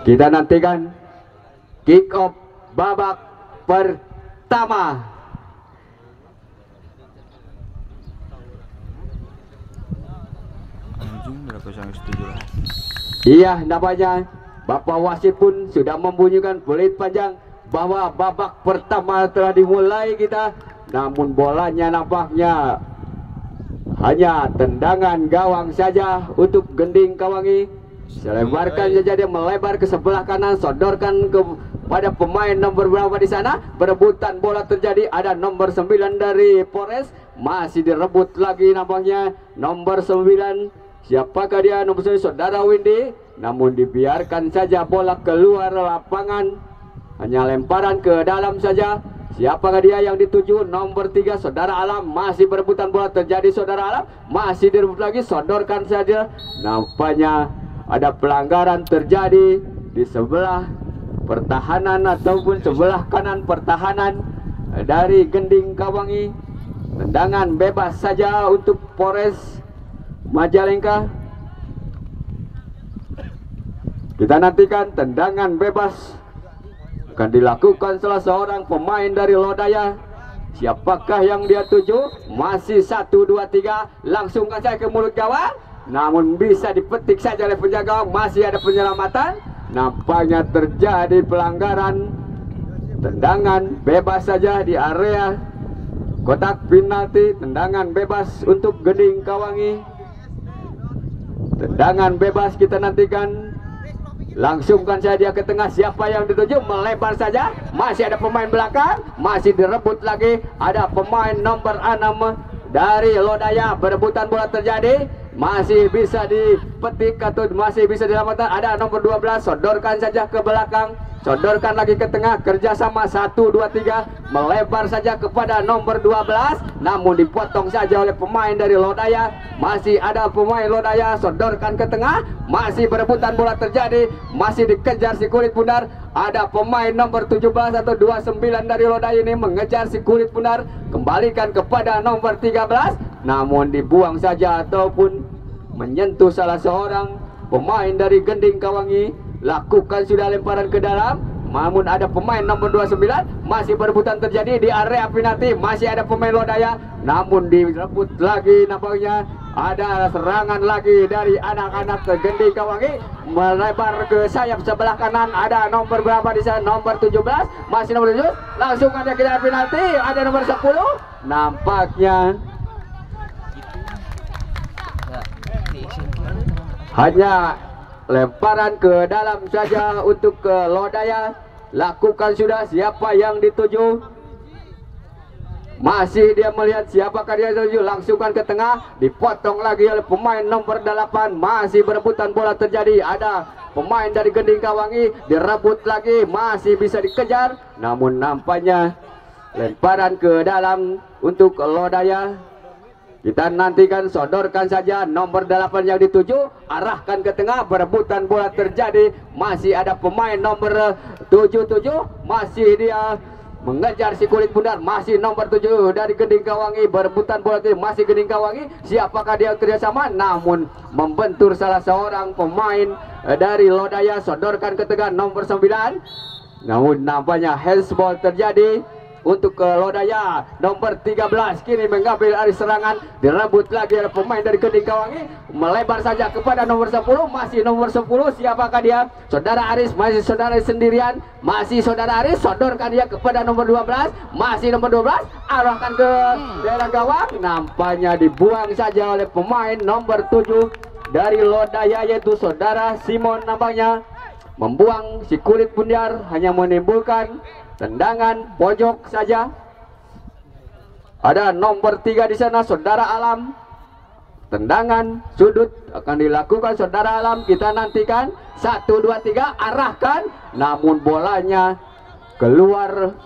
Kita nantikan kick off babak pertama. Iya, namanya Bapak wasit pun sudah membunyikan peluit panjang bahwa babak pertama telah dimulai kita. Namun bolanya nampaknya hanya tendangan gawang saja untuk Gending Kawangi. Selebarkan saja, dia melebar ke sebelah kanan, sodorkan kepada pemain nomor berapa di sana. Perebutan bola terjadi, ada nomor 9 dari Polres, masih direbut lagi nampaknya nomor 9. Siapakah dia? Nomor 9 saudara Windy. Namun dibiarkan saja bola keluar lapangan, hanya lemparan ke dalam saja. Siapakah dia yang dituju? Nomor 3 saudara Alam, masih berebutan bola terjadi. Saudara Alam masih direbut lagi, sodorkan saja. Nampaknya ada pelanggaran terjadi di sebelah pertahanan ataupun sebelah kanan pertahanan dari Gending Kawangi. Tendangan bebas saja untuk Polres Majalengka. Kita nantikan tendangan bebas akan dilakukan salah seorang pemain dari Lodaya. Siapakah yang dia tuju? Masih 1, 2, 3, langsung saja ke mulut gawang. Namun bisa dipetik saja oleh penjaga. Masih ada penyelamatan. Nampaknya terjadi pelanggaran. Tendangan bebas saja di area kotak penalti. Tendangan bebas untuk Gending Kawangi. Tendangan bebas kita nantikan. Langsungkan saja ke tengah. Siapa yang dituju? Melebar saja. Masih ada pemain belakang. Masih direbut lagi. Ada pemain nomor 6 dari Lodaya. Berebutan bola terjadi. Masih bisa dipetik atau masih bisa diselamatkan. Ada nomor 12, sodorkan saja ke belakang, sodorkan lagi ke tengah. Kerjasama 1, 2, 3, melebar saja kepada nomor 12. Namun dipotong saja oleh pemain dari Lodaya. Masih ada pemain Lodaya, sodorkan ke tengah. Masih berebutan bola terjadi. Masih dikejar si kulit bundar. Ada pemain nomor 17 atau 29 dari Lodaya ini mengejar si kulit bundar. Kembalikan kepada nomor 13. Namun dibuang saja ataupun menyentuh salah seorang pemain dari Gending Kawangi. Lakukan sudah lemparan ke dalam. Namun ada pemain nomor 29. Masih berebutan terjadi di area penalti. Masih ada pemain Lodaya. Namun direbut lagi nampaknya. Ada serangan lagi dari anak-anak ke Gending Kawangi. Melebar ke sayap sebelah kanan. Ada nomor berapa di sana? Nomor 17. Masih nomor 7. Langsung ada ke dalam penalti. Ada nomor 10. Nampaknya hanya lemparan ke dalam saja untuk ke Lodaya. Lakukan sudah. Siapa yang dituju? Masih dia melihat siapakah dia dituju. Langsungkan ke tengah. Dipotong lagi oleh pemain nomor 8. Masih berebutan bola terjadi. Ada pemain dari Gending Kawangi. Direbut lagi. Masih bisa dikejar. Namun nampaknya lemparan ke dalam untuk Lodaya. Kita nantikan, sodorkan saja nomor 8 yang dituju, arahkan ke tengah, berebutan bola terjadi. Masih ada pemain nomor 77, masih dia mengejar si kulit bundar. Masih nomor 7 dari Gending Kawangi, berebutan bola terjadi. Masih Gending Kawangi, siapakah dia kerjasama? Namun membentur salah seorang pemain dari Lodaya. Sodorkan ke tengah nomor 9. Namun nampaknya handsball terjadi untuk ke Lodaya. Nomor 13 kini mengambil alih serangan. Direbut lagi oleh pemain dari Gending Kawangi. Melebar saja kepada nomor 10. Masih nomor 10. Siapakah dia? Saudara Aris. Masih saudara Aris sendirian. Masih saudara Aris. Sodorkan dia kepada nomor 12. Masih nomor 12. Arahkan ke daerah gawang. Nampaknya dibuang saja oleh pemain nomor 7 dari Lodaya, yaitu saudara Simon. Nampaknya membuang si kulit bundar, hanya menimbulkan tendangan pojok saja. Ada nomor 3 di sana, saudara Alam. Tendangan sudut akan dilakukan saudara Alam. Kita nantikan. 1, 2, 3, arahkan. Namun bolanya keluar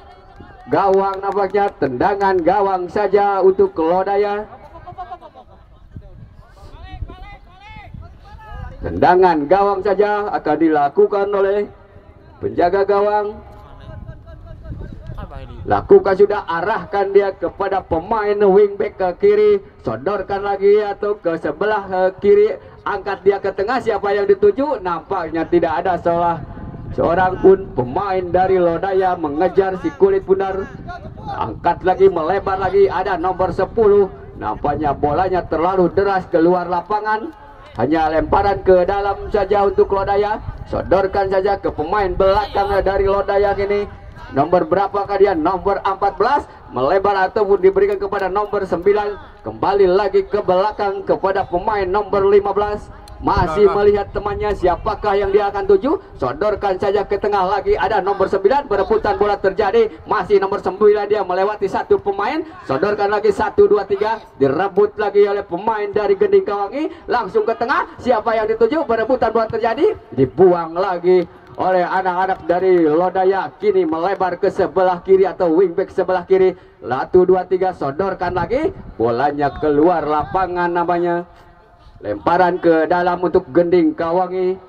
gawang nampaknya. Tendangan gawang saja untuk Lodaya. Tendangan gawang saja akan dilakukan oleh penjaga gawang. Apa ini? Lakukan sudah, arahkan dia kepada pemain wingback ke kiri, sodorkan lagi atau ke sebelah kiri, angkat dia ke tengah. Siapa yang dituju? Nampaknya tidak ada seorang pun pemain dari Lodaya mengejar si Kulit Bundar. Angkat lagi, melebar lagi, ada nomor 10. Nampaknya bolanya terlalu deras keluar lapangan. Hanya lemparan ke dalam saja untuk Lodaya. Sodorkan saja ke pemain belakang dari Lodaya ini. Nomor berapakah dia? Nomor 14. Melebar ataupun diberikan kepada nomor 9. Kembali lagi ke belakang kepada pemain nomor 15. Masih melihat temannya, siapakah yang dia akan tuju. Sodorkan saja ke tengah lagi, ada nomor 9. Perebutan bola terjadi, masih nomor 9, dia melewati satu pemain. Sodorkan lagi 1, 2, 3. Direbut lagi oleh pemain dari Gending Kawangi. Langsung ke tengah, siapa yang dituju. Perebutan bola terjadi, dibuang lagi oleh anak-anak dari Lodaya. Kini melebar ke sebelah kiri atau wingback sebelah kiri. 1, 2, 3. Sodorkan lagi, bolanya keluar lapangan namanya. Lemparan ke dalam untuk Gending Kawangi.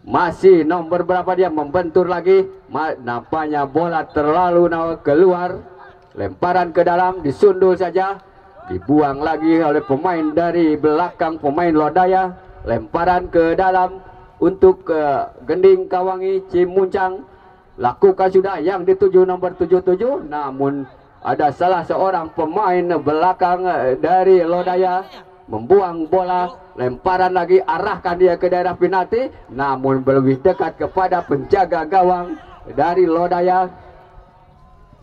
Masih nomor berapa dia, membentur lagi. Nampaknya bola terlalu keluar. Lemparan ke dalam, disundul saja. Dibuang lagi oleh pemain dari belakang, pemain Lodaya. Lemparan ke dalam untuk Gending Kawangi Cimuncang. Lakukan sudah, yang dituju nomor 77. Namun ada salah seorang pemain belakang dari Lodaya membuang bola. Lemparan lagi, arahkan dia ke daerah penalti, namun lebih dekat kepada penjaga gawang dari Lodaya.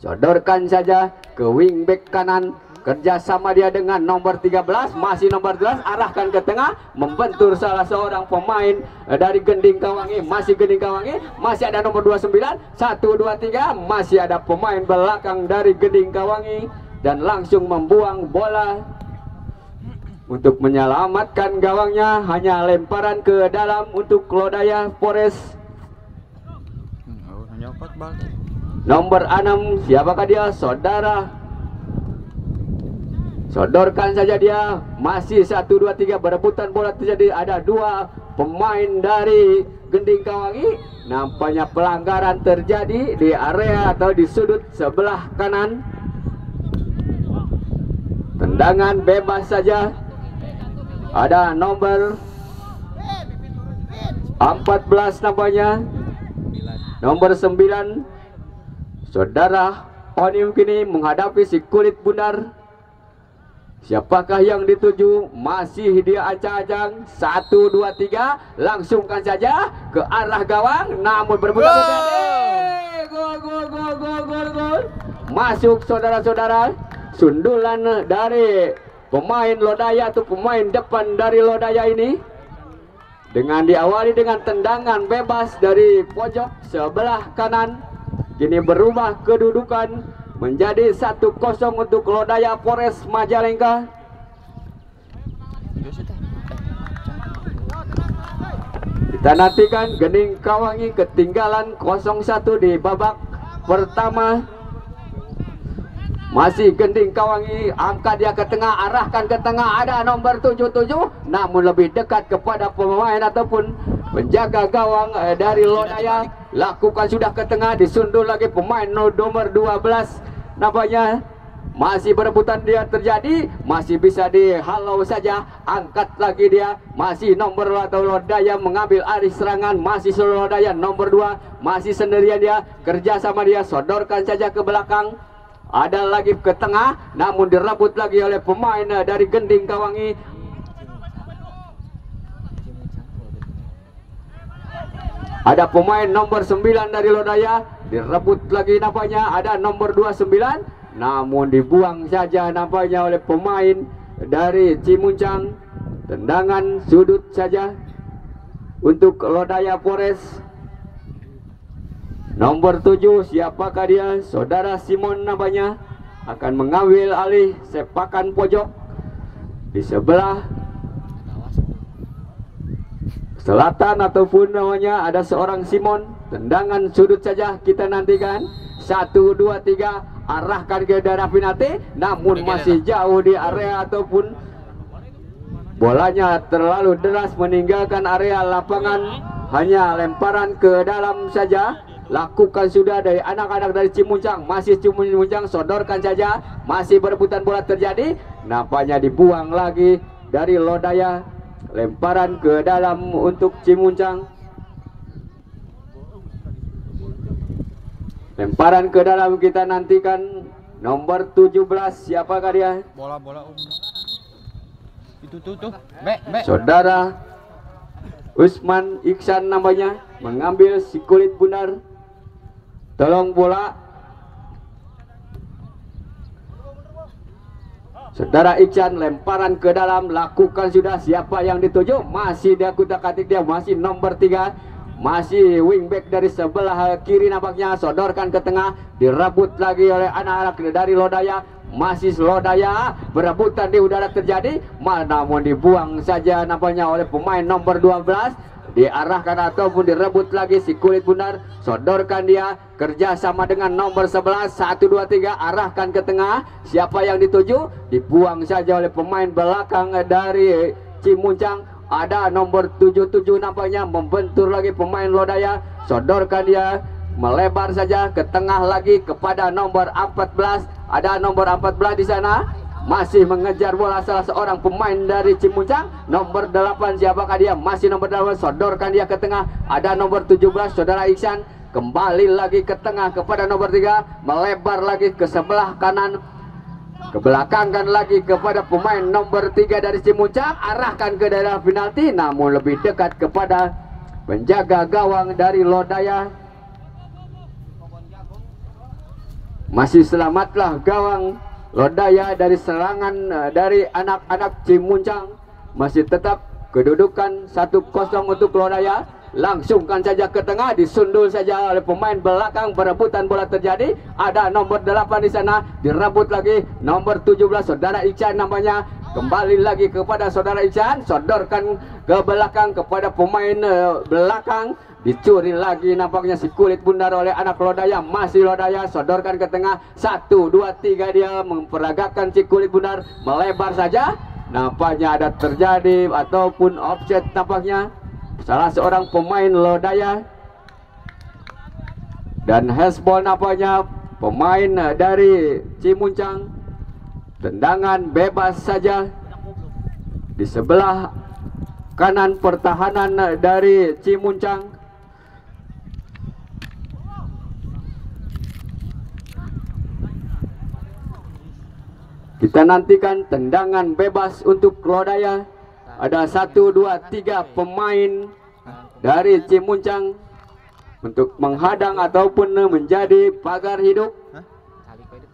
Sodorkan saja ke wingback kanan. Kerjasama dia dengan nomor 13. Masih nomor 12, arahkan ke tengah, membentur salah seorang pemain dari Gending Kawangi. Masih Gending Kawangi, masih ada nomor 29. 1, 2, 3. Masih ada pemain belakang dari Gending Kawangi. Dan langsung membuang bola untuk menyelamatkan gawangnya. Hanya lemparan ke dalam untuk Lodaya Forest. Nomor 6, siapakah dia? Saudara. Sodorkan saja dia. Masih 1, 2, 3. Berebutan bola terjadi. Ada 2 pemain dari Gending Kawangi. Nampaknya pelanggaran terjadi di area atau di sudut sebelah kanan. Tendangan bebas saja. Ada nomor 14 namanya, nomor 9 Saudara Onim kini menghadapi si Kulit Bundar. Siapakah yang dituju? Masih dia ancang-ancang. 1, 2, 3. Langsungkan saja ke arah gawang. Namun berebutan gol. Masuk saudara-saudara. Sundulan dari pemain Lodaya atau pemain depan dari Lodaya ini. Dengan diawali dengan tendangan bebas dari pojok sebelah kanan. Kini berubah kedudukan menjadi 1-0 untuk Lodaya Forest Majalengka. Kita nantikan Gending Kawangi ketinggalan 0-1 di babak pertama. Masih Gending Kawangi, angkat dia ke tengah, arahkan ke tengah, ada nomor 77, namun lebih dekat kepada pemain ataupun penjaga gawang dari Lodaya. Lakukan sudah ke tengah, disundul lagi pemain nomor 12 nampaknya. Masih berebutan dia terjadi, masih bisa dihalau saja, angkat lagi dia. Masih nomor atau Lodaya mengambil alih serangan, masih Lodaya nomor 2, masih sendirian dia, kerja sama dia, sodorkan saja ke belakang. Ada lagi ke tengah, namun direbut lagi oleh pemain dari Gending Kawangi. Ada pemain nomor 9 dari Lodaya, direbut lagi nampaknya. Ada nomor 29, namun dibuang saja nampaknya oleh pemain dari Cimuncang. Tendangan sudut saja untuk Lodaya Forest. Nomor 7, siapakah dia? Saudara Simon namanya, akan mengambil alih sepakan pojok di sebelah selatan ataupun namanya ada seorang Simon. Tendangan sudut saja kita nantikan. 1, 2, 3. Arahkan ke daerah penalti, namun masih jauh di area ataupun bolanya terlalu deras meninggalkan area lapangan. Hanya lemparan ke dalam saja. lakukan sudah dari anak-anak dari Cimuncang. Masih Cimuncang, sodorkan saja, masih berebutan bola terjadi, nampaknya dibuang lagi dari Lodaya. Lemparan ke dalam untuk Cimuncang. Lemparan ke dalam, kita nantikan nomor 17, siapakah dia? Bola itu tuh. Saudara Usman Iksan namanya, mengambil si kulit bundar. Tolong bola. Saudara Iksan, lemparan ke dalam, lakukan sudah, siapa yang dituju? Masih dia kutak-atik, dia masih nomor 3, masih wingback dari sebelah kiri nampaknya, sodorkan ke tengah, direbut lagi oleh anak-anak dari Lodaya. Masih Lodaya, berebutan di udara terjadi, namun dibuang saja nampaknya oleh pemain nomor 12. Diarahkan ataupun direbut lagi si kulit bundar, sodorkan dia, kerja sama dengan nomor 11, 1, 2, 3, arahkan ke tengah, siapa yang dituju? Dibuang saja oleh pemain belakang dari Cimuncang. Ada nomor 77 nampaknya, membentur lagi pemain Lodaya, sodorkan dia, melebar saja ke tengah lagi kepada nomor 14. Ada nomor 14 di sana, masih mengejar bola salah seorang pemain dari Cimuncang. Nomor 8, siapakah dia? Masih nomor 8, sodorkan dia ke tengah. Ada nomor 17, saudara Iksan, kembali lagi ke tengah kepada nomor 3, melebar lagi ke sebelah kanan, kebelakangkan lagi kepada pemain nomor 3 dari Cimuncang, arahkan ke daerah penalti, namun lebih dekat kepada penjaga gawang dari Lodaya. Masih selamatlah gawang Lodaya dari serangan dari anak-anak Cimuncang. Masih tetap kedudukan 1-0 untuk Lodaya. Langsungkan saja ke tengah, disundul saja oleh pemain belakang, berebutan bola terjadi. Ada nomor 8 di sana, direbut lagi nomor 17, saudara Iksan namanya. Kembali lagi kepada saudara Iksan, sodorkan ke belakang kepada pemain belakang. Dicuri lagi nampaknya si kulit bundar oleh anak Lodaya. Masih Lodaya, sodorkan ke tengah, 1, 2, 3, dia memperagakan si kulit bundar, melebar saja. Nampaknya ada terjadi ataupun offset nampaknya salah seorang pemain Lodaya. Dan handball nampaknya pemain dari Cimuncang. Tendangan bebas saja di sebelah kanan pertahanan dari Cimuncang. Kita nantikan tendangan bebas untuk Lodaya. Ada 1, 2, 3 pemain dari Cimuncang untuk menghadang ataupun menjadi pagar hidup.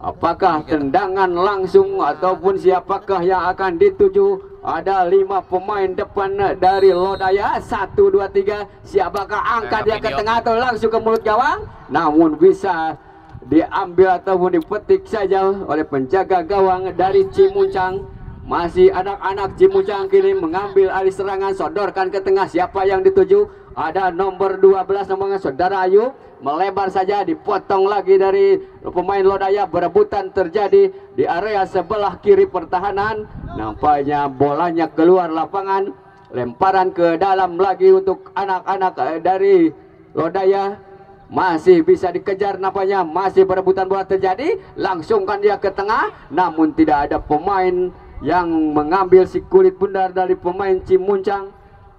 Apakah tendangan langsung ataupun siapakah yang akan dituju? Ada 5 pemain depan dari Lodaya. 1, 2, 3, siapakah? Angkat dia ke tengah atau langsung ke mulut gawang? Namun bisa diambil ataupun dipetik saja oleh penjaga gawang dari Cimuncang. Masih anak-anak Cimuncang kini mengambil alih serangan, sodorkan ke tengah, siapa yang dituju? Ada nomor 12 namanya saudara Ayub, melebar saja, dipotong lagi dari pemain Lodaya. Berebutan terjadi di area sebelah kiri pertahanan. Nampaknya bolanya keluar lapangan. Lemparan ke dalam lagi untuk anak-anak dari Lodaya. Masih bisa dikejar nampaknya, masih berebutan bola terjadi. Langsungkan dia ke tengah, namun tidak ada pemain yang mengambil si kulit bundar dari pemain Cimuncang.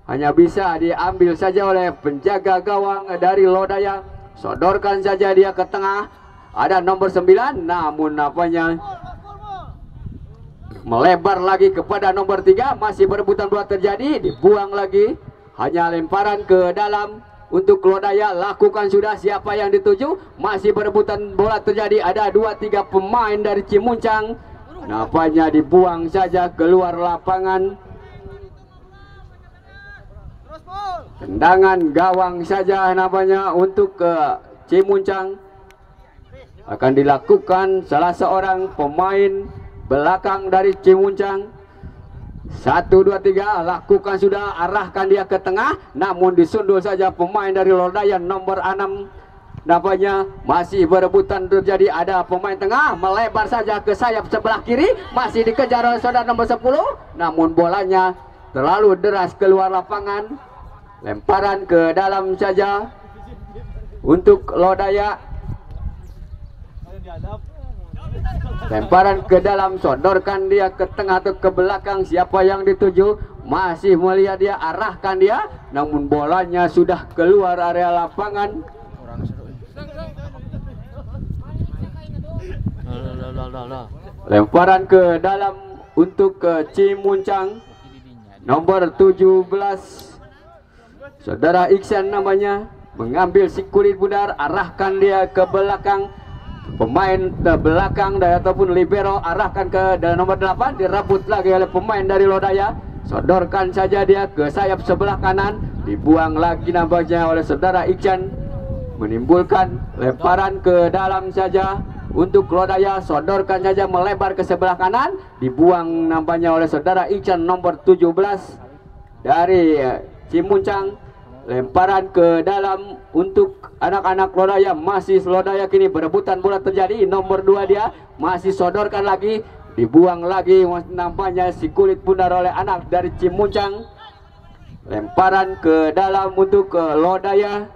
Hanya bisa diambil saja oleh penjaga gawang dari Lodaya. Sodorkan saja dia ke tengah. Ada nomor 9, namun nampaknya melebar lagi kepada nomor 3. Masih berebutan bola terjadi, dibuang lagi. Hanya lemparan ke dalam untuk Lodaya. Lakukan sudah, siapa yang dituju? Masih berebutan bola terjadi. Ada 2, 3 pemain dari Cimuncang. Nampaknya dibuang saja keluar lapangan. Tendangan gawang saja nampaknya untuk Cimuncang. Akan dilakukan salah seorang pemain belakang dari Cimuncang. 1, 2, 3, lakukan sudah, arahkan dia ke tengah, namun disundul saja pemain dari Lodaya nomor 6. Nampaknya masih berebutan terjadi. Ada pemain tengah, melebar saja ke sayap sebelah kiri, masih dikejar oleh saudara nomor 10, namun bolanya terlalu deras keluar lapangan. Lemparan ke dalam saja untuk Lodaya. Lemparan ke dalam, sodorkan dia ke tengah atau ke belakang, siapa yang dituju? Masih melihat dia, arahkan dia, namun bolanya sudah keluar area lapangan. Orang seru. Lemparan ke dalam untuk ke Cimuncang, nomor 17 Saudara Iksan namanya, mengambil si kulit bundar, arahkan dia ke belakang. Pemain ke belakang dari ataupun libero, arahkan ke nomor 8, direbut lagi oleh pemain dari Lodaya. Sodorkan saja dia ke sayap sebelah kanan, dibuang lagi nampaknya oleh saudara Iksan, menimbulkan lemparan ke dalam saja untuk Lodaya. Sodorkan saja melebar ke sebelah kanan, dibuang nampaknya oleh saudara Iksan nomor 17 dari Cimuncang. Lemparan ke dalam untuk anak-anak Lodaya, masih Lodaya kini berebutan bola terjadi. Nomor 2 dia masih sodorkan lagi, dibuang lagi nampaknya si kulit bundar oleh anak dari Cimuncang. Lemparan ke dalam untuk Lodaya,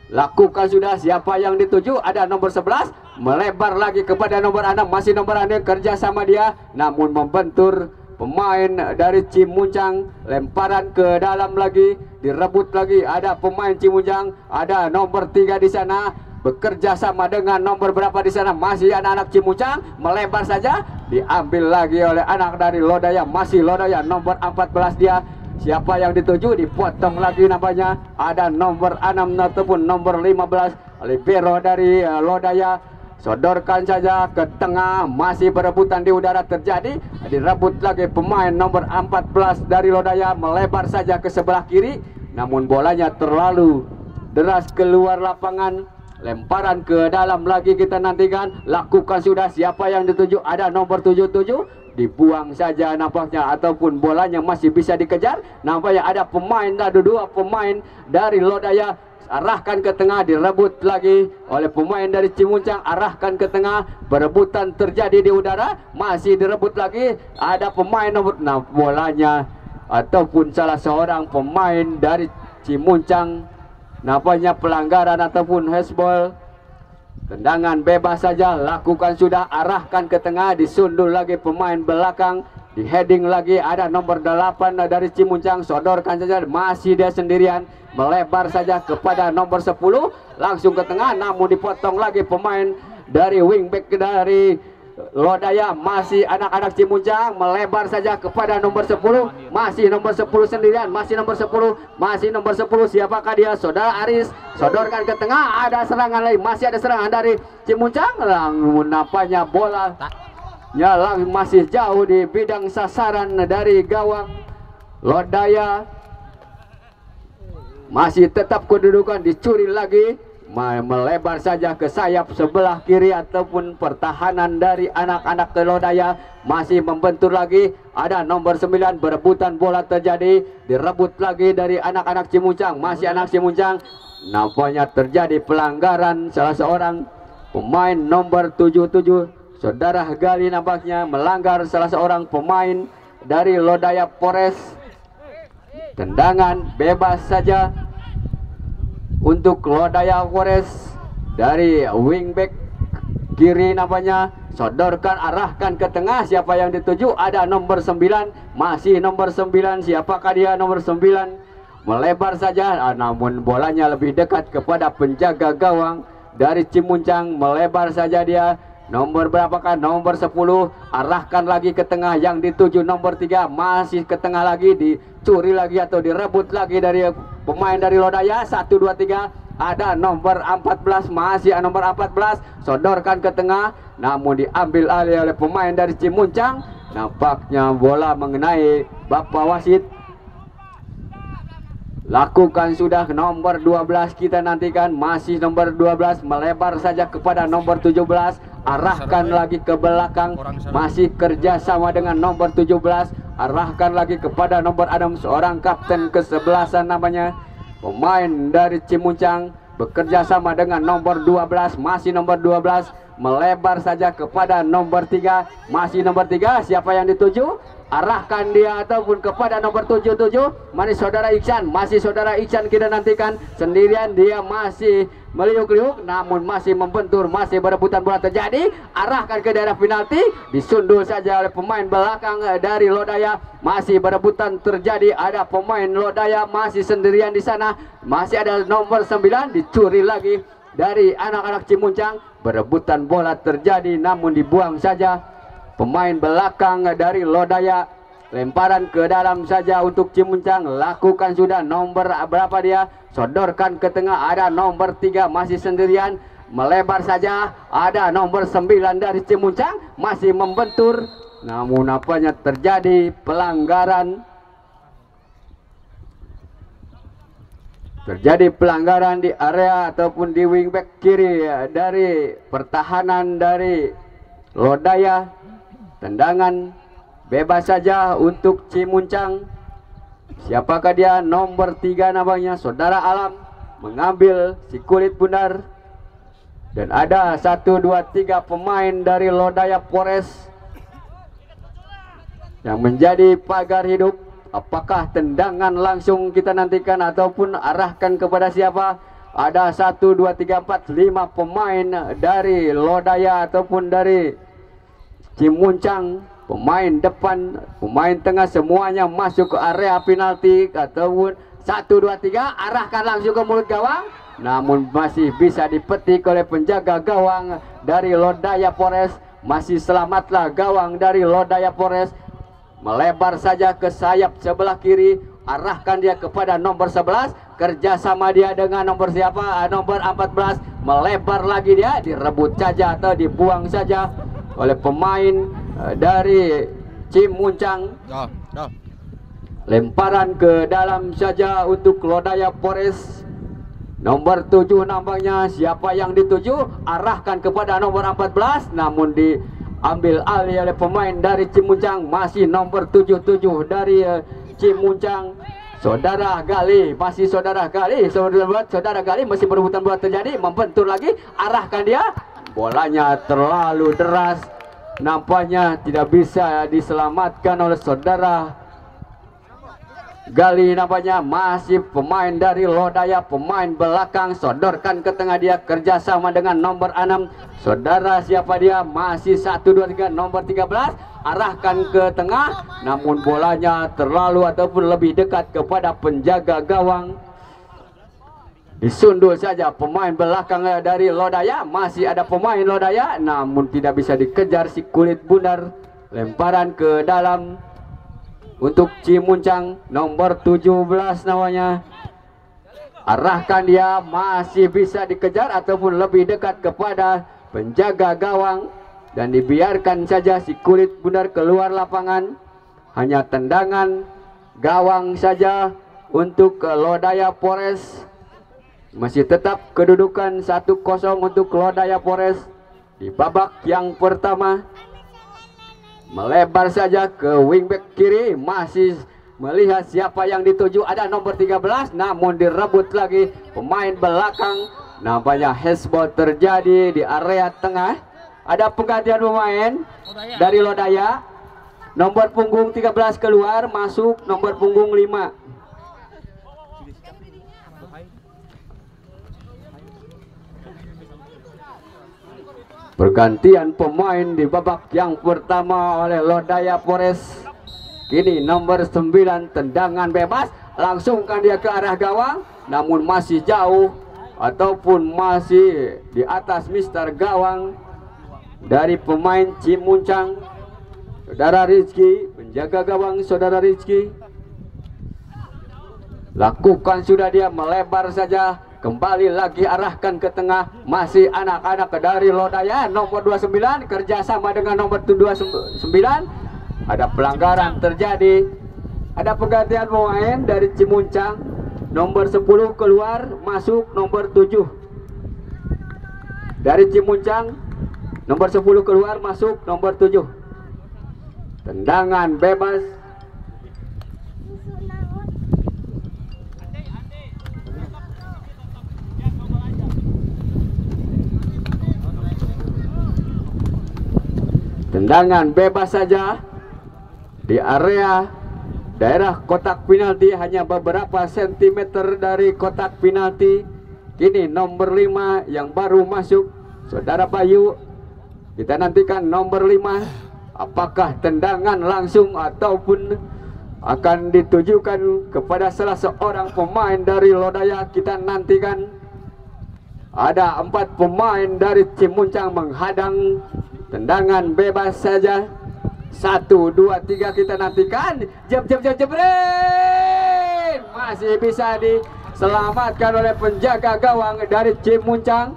lakukan sudah, siapa yang dituju? Ada nomor 11, melebar lagi kepada nomor 6, masih nomor 6 kerja sama dia, namun membentur pemain dari Cimuncang. Lemparan ke dalam lagi, direbut lagi, ada pemain Cimuncang, ada nomor 3 di sana, bekerja sama dengan nomor berapa di sana, masih anak-anak Cimuncang, melebar saja, diambil lagi oleh anak dari Lodaya, masih Lodaya nomor 14 dia. Siapa yang dituju? Dipotong lagi namanya, ada nomor 6 ataupun nomor 15 libero dari Lodaya. Sodorkan saja ke tengah, masih berebutan di udara terjadi, direbut lagi pemain nomor 14 dari Lodaya, melebar saja ke sebelah kiri, namun bolanya terlalu deras keluar lapangan. Lemparan ke dalam lagi kita nantikan, lakukan sudah, siapa yang dituju? Ada nomor 77, dibuang saja nampaknya, ataupun bolanya masih bisa dikejar. Nampaknya ada pemain, ada 2 pemain dari Lodaya, arahkan ke tengah, direbut lagi oleh pemain dari Cimuncang, arahkan ke tengah, berebutan terjadi di udara, masih direbut lagi, ada pemain nomor 6, bolanya ataupun salah seorang pemain dari Cimuncang, nampaknya pelanggaran ataupun handball. Tendangan bebas saja, lakukan sudah, arahkan ke tengah, disundul lagi pemain belakang, di heading lagi, ada nomor 8 dari Cimuncang, sodorkan saja, masih dia sendirian, melebar saja kepada nomor 10, langsung ke tengah, namun dipotong lagi pemain dari wingback dari Lodaya, masih anak-anak Cimuncang, melebar saja kepada nomor 10, masih nomor 10 sendirian, masih nomor 10, masih nomor 10, siapakah dia? Saudara Aris, sodorkan ke tengah, ada serangan lagi, masih ada serangan dari Cimuncang, namun nampaknya bola nyalang masih jauh di bidang sasaran dari gawang Lodaya. Masih tetap kedudukan, dicuri lagi, melebar saja ke sayap sebelah kiri ataupun pertahanan dari anak-anak Lodaya, masih membentur lagi, ada nomor 9, berebutan bola terjadi, direbut lagi dari anak-anak Cimuncang, masih anak Cimuncang, nampaknya terjadi pelanggaran salah seorang pemain nomor 77, saudara Gali, nampaknya melanggar salah seorang pemain dari Lodaya Polres. Tendangan bebas saja untuk Lodaya Polres dari wingback kiri namanya, sodorkan, arahkan ke tengah, siapa yang dituju? Ada nomor 9, masih nomor 9, siapakah dia? Nomor 9 melebar saja, namun bolanya lebih dekat kepada penjaga gawang dari Cimuncang, melebar saja dia. Nomor berapakah? Nomor 10, arahkan lagi ke tengah, yang dituju nomor 3, masih ke tengah lagi, dicuri lagi atau direbut lagi dari pemain dari Lodaya. 1, 2, 3, ada nomor 14, masih nomor 14, sodorkan ke tengah, namun diambil alih oleh pemain dari Cimuncang. Nampaknya bola mengenai bapak wasit. Lakukan sudah, nomor 12 kita nantikan, masih nomor 12, melebar saja kepada nomor 17, arahkan lagi ke belakang, masih kerja sama dengan nomor 17, arahkan lagi kepada nomor 6, seorang kapten ke-11 namanya, pemain dari Cimuncang, bekerja sama dengan nomor 12, masih nomor 12, melebar saja kepada nomor 3, masih nomor 3, siapa yang dituju? arahkan dia ataupun kepada nomor 77. Mana saudara Iksan, masih saudara Iksan kita nantikan sendirian, dia masih meliuk-liuk namun masih membentur, masih berebutan bola terjadi, arahkan ke daerah penalti, disundul saja oleh pemain belakang dari Lodaya. Masih berebutan terjadi, ada pemain Lodaya masih sendirian di sana, masih ada nomor 9 dicuri lagi dari anak-anak Cimuncang. Berebutan bola terjadi namun dibuang saja pemain belakang dari Lodaya. Lemparan ke dalam saja untuk Cimuncang, lakukan sudah nomor berapa dia, sodorkan ke tengah, ada nomor 3 masih sendirian, melebar saja, ada nomor 9 dari Cimuncang masih membentur, namun apanya terjadi pelanggaran. Terjadi pelanggaran di area ataupun di wingback kiri dari pertahanan dari Lodaya. Tendangan bebas saja untuk Cimuncang. Siapakah dia? Nomor 3 namanya Saudara Alam, mengambil si kulit bundar. Dan ada 1, 2, 3 pemain dari Lodaya Polres yang menjadi pagar hidup. Apakah tendangan langsung kita nantikan ataupun arahkan kepada siapa? Ada 1, 2, 3, 4, 5 pemain dari Lodaya ataupun dari Cimuncang. Pemain depan, pemain tengah semuanya masuk ke area penalti ataupun 1, 2, 3 arahkan langsung ke mulut gawang, namun masih bisa dipetik oleh penjaga gawang dari Lodaya Polres. Masih selamatlah gawang dari Lodaya Polres. Melebar saja ke sayap sebelah kiri, arahkan dia kepada nomor 11, kerjasama dia dengan nomor siapa? Nomor 14, melebar lagi dia, direbut saja atau dibuang saja oleh pemain dari Cimuncang. Lemparan ke dalam saja untuk Lodaya Polres. Nomor 7 nampaknya, siapa yang dituju, arahkan kepada nomor 14, namun diambil alih oleh pemain dari Cimuncang. Masih nomor 77 dari Cimuncang, Saudara Gali, masih Saudara Gali. Saudara Gali masih berebutan bola terjadi, membentur lagi, arahkan dia, bolanya terlalu deras, nampaknya tidak bisa diselamatkan oleh Saudara Gali. Nampaknya masih pemain dari Lodaya, pemain belakang, sodorkan ke tengah dia, kerjasama dengan nomor 6, Saudara siapa dia? Masih 1, 2, 3 nomor 13, arahkan ke tengah, namun bolanya terlalu ataupun lebih dekat kepada penjaga gawang. Disundul saja pemain belakang dari Lodaya. Masih ada pemain Lodaya namun tidak bisa dikejar si kulit bundar. Lemparan ke dalam untuk Cimuncang, nomor 17 namanya. Arahkan dia, masih bisa dikejar ataupun lebih dekat kepada penjaga gawang, dan dibiarkan saja si kulit bundar keluar lapangan. Hanya tendangan gawang saja untuk Lodaya Polres. Masih tetap kedudukan 1-0 untuk Lodaya Polres di babak yang pertama. Melebar saja ke wingback kiri, masih melihat siapa yang dituju, ada nomor 13 namun direbut lagi pemain belakang. Nampaknya handball terjadi di area tengah. Ada penggantian pemain dari Lodaya. Nomor punggung 13 keluar, masuk nomor punggung 5. Pergantian pemain di babak yang pertama oleh Lodaya Polres. Kini nomor 9, tendangan bebas, langsungkan dia ke arah gawang, namun masih jauh ataupun masih di atas mister gawang dari pemain Cimuncang. Saudara Rizky, penjaga gawang Saudara Rizky, lakukan sudah, dia melebar saja. Kembali lagi arahkan ke tengah, masih anak-anak dari Lodaya. Nomor 29 kerjasama dengan nomor 29. Ada pelanggaran terjadi. Ada penggantian pemain dari Cimuncang. Nomor 10 keluar, masuk nomor 7. Dari Cimuncang, nomor 10 keluar, masuk nomor 7. Tendangan bebas. Tendangan bebas saja di area daerah kotak penalti, hanya beberapa sentimeter dari kotak penalti. Kini nomor 5 yang baru masuk, Saudara Bayu. Kita nantikan nomor 5, apakah tendangan langsung ataupun akan ditujukan kepada salah seorang pemain dari Lodaya. Kita nantikan. Ada 4 pemain dari Cimuncang menghadang tendangan bebas saja. 1, 2, 3 kita nantikan. Jebret, masih bisa diselamatkan oleh penjaga gawang dari Cimuncang.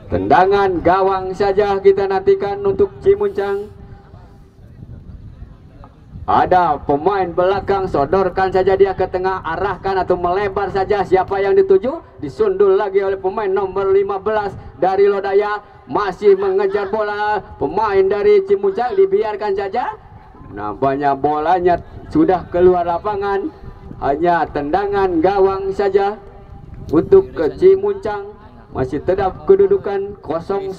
Tendangan gawang saja kita nantikan untuk Cimuncang. Ada pemain belakang, sodorkan saja dia ke tengah, arahkan atau melebar saja. Siapa yang dituju? Disundul lagi oleh pemain nomor 15 dari Lodaya. Masih mengejar bola pemain dari Cimuncang, dibiarkan saja. Nampaknya bolanya sudah keluar lapangan. Hanya tendangan gawang saja untuk ke Cimuncang. Masih tetap kedudukan 0-1.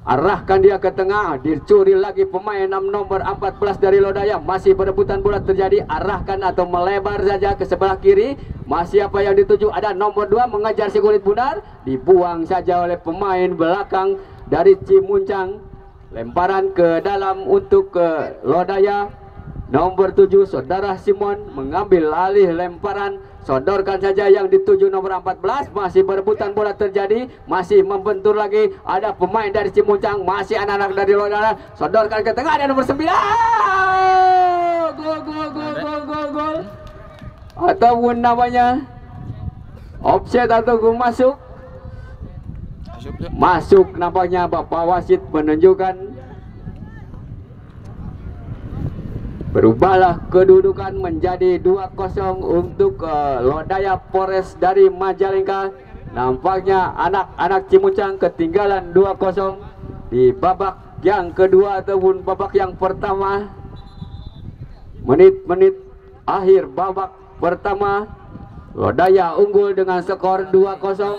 Arahkan dia ke tengah, dicuri lagi pemain nomor 14 dari Lodaya. Masih berebutan bola terjadi, arahkan atau melebar saja ke sebelah kiri. Masih apa yang dituju? Ada nomor 2 mengejar si kulit bundar, dibuang saja oleh pemain belakang dari Cimuncang. Lemparan ke dalam untuk ke Lodaya. Nomor 7 Saudara Simon mengambil alih lemparan, sodorkan saja yang dituju nomor 14. Masih berebutan bola terjadi, masih membentur lagi. Ada pemain dari Cimuncang, masih anak-anak dari Lodaya, sodorkan ke tengah. Ada nomor 9. Gol. Ataupun namanya offset atau gol masuk. Masuk nampaknya. Bapak wasit menunjukkan. Berubahlah kedudukan menjadi 2-0 untuk Lodaya Polres dari Majalengka. Nampaknya anak-anak Cimuncang ketinggalan 2-0 di babak yang kedua ataupun babak yang pertama. Menit-menit akhir babak pertama, Lodaya unggul dengan skor 2-0.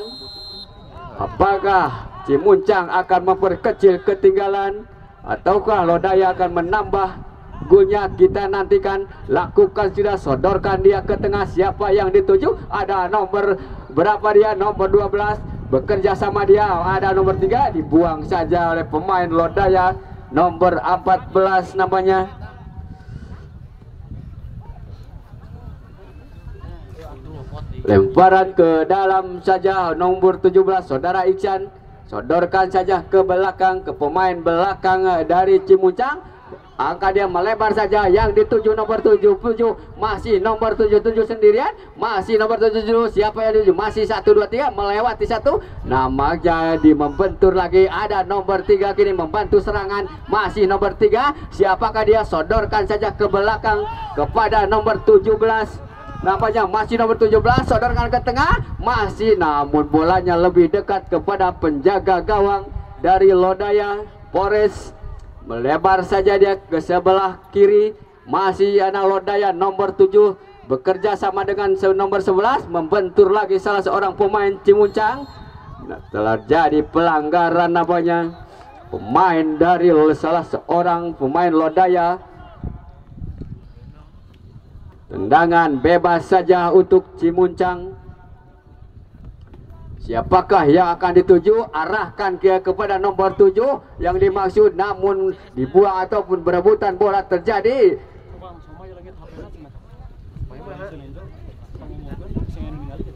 Apakah Cimuncang akan memperkecil ketinggalan ataukah Lodaya akan menambah golnya? Kita nantikan. Lakukan sudah, sodorkan dia ke tengah. Siapa yang dituju? Ada nomor berapa dia? Nomor 12 bekerja sama dia. Ada nomor 3, dibuang saja oleh pemain Lodaya. Nomor 14 namanya. Lemparan ke dalam saja nomor 17 Saudara Iksan. Sodorkan saja ke belakang, ke pemain belakang dari Cimuncang. Angka dia melebar saja, yang dituju nomor 77. Masih nomor 77 sendirian. Masih nomor 77. Siapa yang dituju? Masih 1, 2, 3 melewati 1. Namanya membentur lagi. Ada nomor 3 kini membantu serangan. Masih nomor 3. Siapakah dia? Sodorkan saja ke belakang kepada nomor 17. Nampaknya masih nomor 17, sodorkan ke tengah. Masih, namun bolanya lebih dekat kepada penjaga gawang dari Lodaya Polres. Melebar saja dia ke sebelah kiri. Masih anak Lodaya nomor 7 bekerja sama dengan nomor 11, membentur lagi salah seorang pemain Cimuncang. Telah jadi pelanggaran namanya. Pemain dari salah seorang pemain Lodaya. Tendangan bebas saja untuk Cimuncang. Siapakah yang akan dituju? Arahkan kepada nomor 7 yang dimaksud, namun dibuang ataupun berebutan bola terjadi.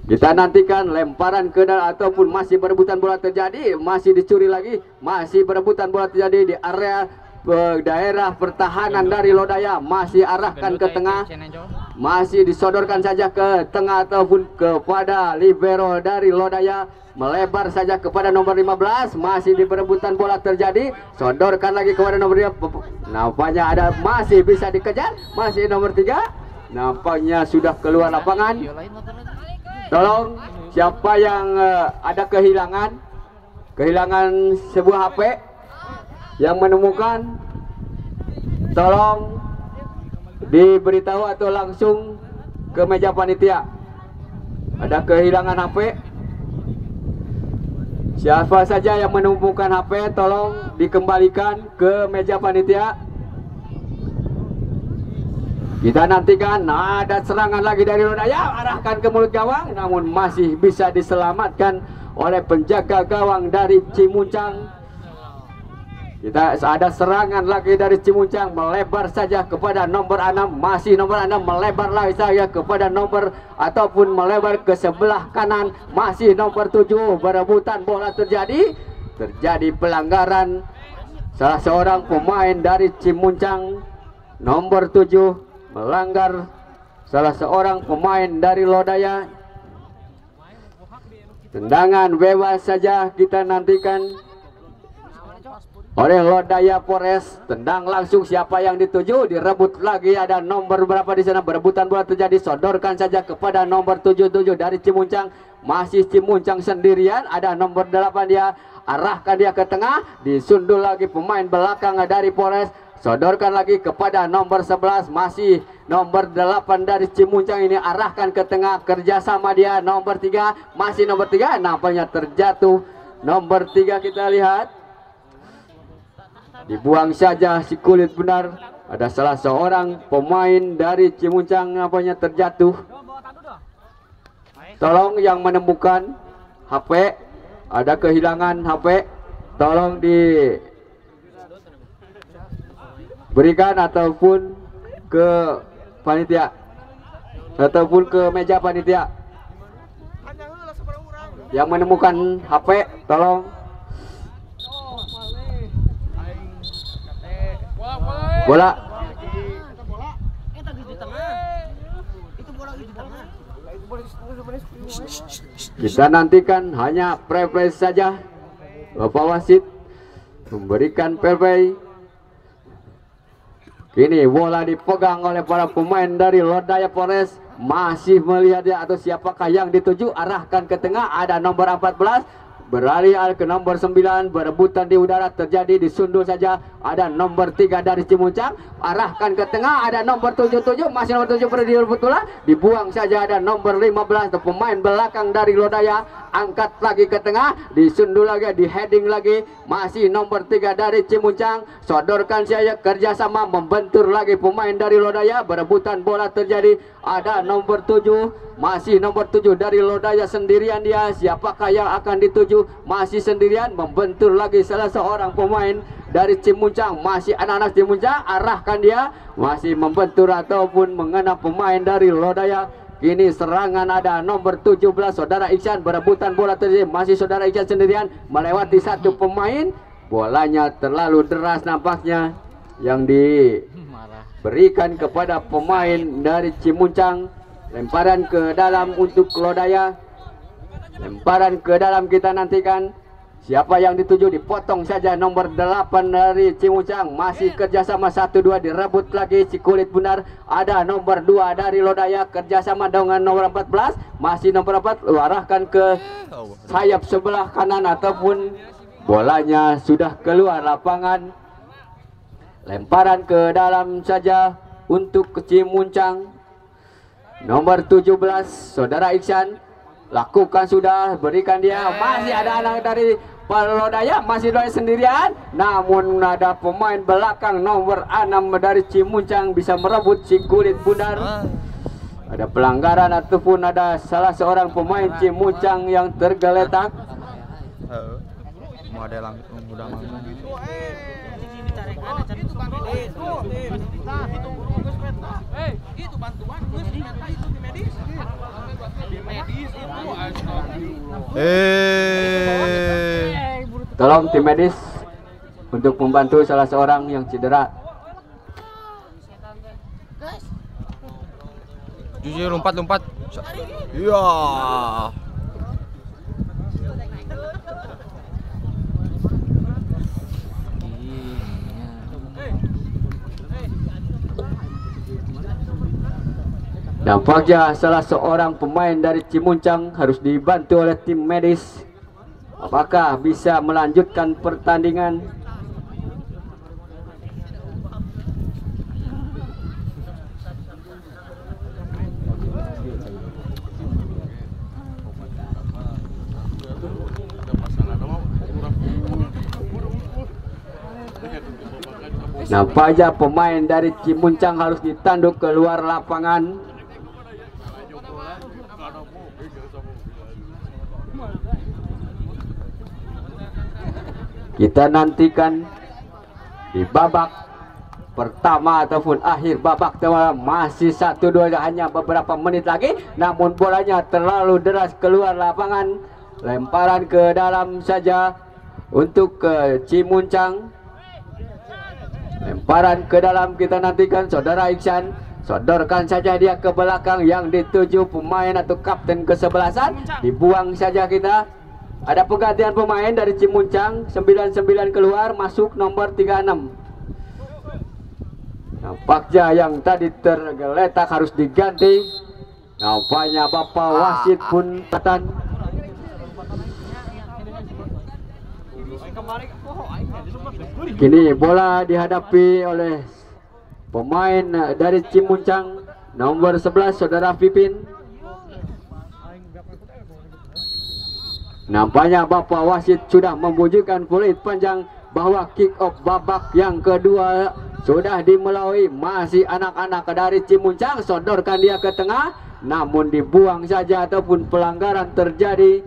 Kita nantikan lemparan ke dalam ataupun masih berebutan bola terjadi. Masih dicuri lagi. Masih berebutan bola terjadi di area daerah pertahanan dari Lodaya. Masih arahkan ke tengah. Masih disodorkan saja ke tengah ataupun kepada libero dari Lodaya. Melebar saja kepada nomor 15. Masih di perebutan bola terjadi. Sodorkan lagi kepada nomor 2. Nampaknya ada, masih bisa dikejar. Masih nomor 3. Nampaknya sudah keluar lapangan. Tolong, siapa yang ada kehilangan sebuah HP yang menemukan, tolong diberitahu atau langsung ke meja panitia. Ada kehilangan HP. Siapa saja yang menemukan HP tolong dikembalikan ke meja panitia. Kita nantikan ada serangan lagi dari Lodaya, arahkan ke mulut gawang, namun masih bisa diselamatkan oleh penjaga gawang dari Cimuncang. Kita ada serangan lagi dari Cimuncang, melebar saja kepada nomor 6, masih nomor 6 melebar lagi saja kepada nomor ataupun melebar ke sebelah kanan, masih nomor 7, berebutan bola terjadi pelanggaran salah seorang pemain dari Cimuncang, nomor 7 melanggar salah seorang pemain dari Lodaya. Tendangan bebas saja kita nantikan oleh Lodaya Polres. Tendang langsung, siapa yang dituju, direbut lagi, ada nomor berapa di sana, berebutan bola terjadi, sodorkan saja kepada nomor 77 dari Cimuncang, masih Cimuncang sendirian, ada nomor 8 dia, arahkan dia ke tengah, disundul lagi pemain belakang dari Polres, sodorkan lagi kepada nomor 11, masih nomor 8 dari Cimuncang ini, arahkan ke tengah, kerjasama dia nomor 3, masih nomor 3, nampaknya terjatuh nomor 3, kita lihat dibuang saja si kulit benar. Ada salah seorang pemain dari Cimuncang nampaknya terjatuh. Tolong yang menemukan HP, ada kehilangan HP, tolong diberikan ataupun ke panitia ataupun ke meja panitia. Yang menemukan HP tolong. Bola kita nantikan, hanya play saja. Bapak wasit memberikan play. Kini bola dipegang oleh para pemain dari Lodaya Polres, masih melihat dia atau siapakah yang dituju, arahkan ke tengah, ada nomor 14 beralih ke nomor 9, berebutan di udara terjadi, disundul saja, ada nomor 3 dari Cimuncang, arahkan ke tengah, ada nomor 77, masih nomor 7 berdiri direbut bola, dibuang saja, ada nomor 15 pemain belakang dari Lodaya, angkat lagi ke tengah, disundul lagi, di heading lagi, masih nomor 3 dari Cimuncang, sodorkan saja, kerjasama, membentur lagi pemain dari Lodaya, berebutan bola terjadi, ada nomor 7, masih nomor 7 dari Lodaya sendirian dia, siapakah yang akan dituju, masih sendirian, membentur lagi salah seorang pemain dari Cimuncang, masih anak-anak Cimuncang, arahkan dia, masih membentur ataupun mengena pemain dari Lodaya. Kini serangan ada nomor 17 saudara Iksan, berebutan bola terjadi, masih saudara Iksan sendirian melewati satu pemain, bolanya terlalu deras nampaknya yang diberikan kepada pemain dari Cimuncang. Lemparan ke dalam untuk Lodaya, lemparan ke dalam, kita nantikan siapa yang dituju, dipotong saja nomor 8 dari Cimuncang, masih kerjasama 1-2, direbut lagi si kulit benar, ada nomor 2 dari Lodaya, kerjasama dengan nomor 14, masih nomor 4, arahkan ke sayap sebelah kanan ataupun bolanya sudah keluar lapangan. Lemparan ke dalam saja untuk Cimuncang. Nomor 17 saudara Iksan lakukan sudah, berikan dia, masih ada anak dari Lodaya, masih Lodaya sendirian, namun ada pemain belakang nomor 6 dari Cimuncang bisa merebut si kulit bundar. Ada pelanggaran ataupun ada salah seorang pemain Cimuncang yang tergeletak. Mau ada langsung udah manggung. Itu bantuan itu di medis. Di medis itu. Tolong tim medis untuk membantu salah seorang yang cedera. Jujur lompat. Iya. Nampaknya salah seorang pemain dari Cimuncang harus dibantu oleh tim medis. Apakah bisa melanjutkan pertandingan? Nampaknya pemain dari Cimuncang harus ditanduk keluar lapangan. Kita nantikan di babak pertama ataupun akhir babak masih 1-2, hanya beberapa menit lagi, namun bolanya terlalu deras keluar lapangan. Lemparan ke dalam saja untuk ke Cimuncang. Lemparan ke dalam, kita nantikan saudara Iksan. Sodorkan saja dia ke belakang yang dituju pemain atau kapten kesebelasan. Dibuang saja kita. Ada penggantian pemain dari Cimuncang. 99 keluar, masuk nomor 36. Nampaknya yang tadi tergeletak harus diganti. Nampaknya Bapak wasit pun datang. Kini bola dihadapi oleh pemain dari Cimuncang, nomor 11 saudara Pipin. Nampaknya Bapak wasit sudah membunyikan peluit panjang bahwa kick off babak yang kedua sudah dimulai. Masih anak-anak dari Cimuncang, sodorkan dia ke tengah, namun dibuang saja ataupun pelanggaran terjadi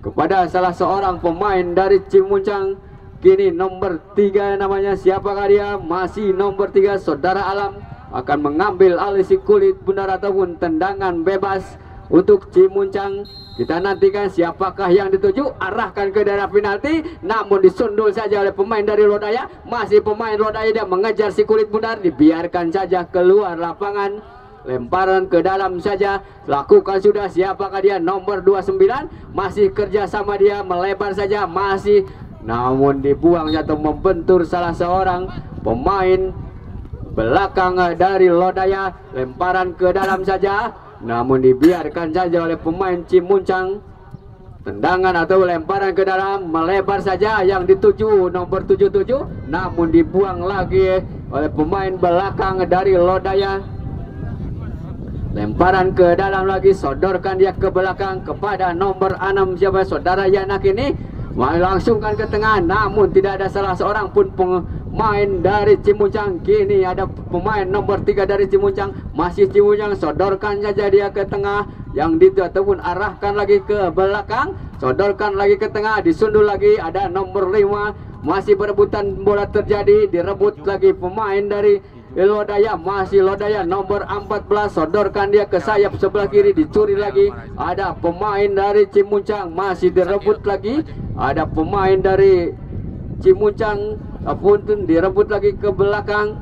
kepada salah seorang pemain dari Cimuncang. Kini nomor 3 namanya, siapakah dia? Masih nomor 3 saudara Alam akan mengambil alih si kulit bundar ataupun tendangan bebas untuk Cimuncang. Kita nantikan siapakah yang dituju, arahkan ke daerah penalti, namun disundul saja oleh pemain dari Lodaya. Masih pemain Lodaya, dia mengejar si kulit bundar, dibiarkan saja keluar lapangan. Lemparan ke dalam saja, lakukan sudah, siapakah dia? Nomor 29, masih kerja sama dia, melebar saja, masih, namun dibuang atau membentur salah seorang pemain belakang dari Lodaya. Lemparan ke dalam saja, namun dibiarkan saja oleh pemain Cimuncang. Tendangan atau lemparan ke dalam, melebar saja yang dituju nomor 77, namun dibuang lagi oleh pemain belakang dari Lodaya. Lemparan ke dalam lagi, sodorkan dia ke belakang kepada nomor 6, siapa? Saudara Yanak ini melangsungkan ke tengah, namun tidak ada salah seorang pun pemain dari Cimuncang. Kini ada pemain nomor 3 dari Cimuncang, masih Cimuncang, sodorkan saja dia ke tengah, yang itu ataupun arahkan lagi ke belakang, sodorkan lagi ke tengah, disundul lagi. Ada nomor 5, masih perebutan bola terjadi, direbut lagi pemain dari Lodaya, masih Lodaya nomor 14, sodorkan dia ke sayap sebelah kiri, dicuri lagi. Ada pemain dari Cimuncang, masih direbut lagi. Ada pemain dari Cimuncang pun direbut lagi ke belakang.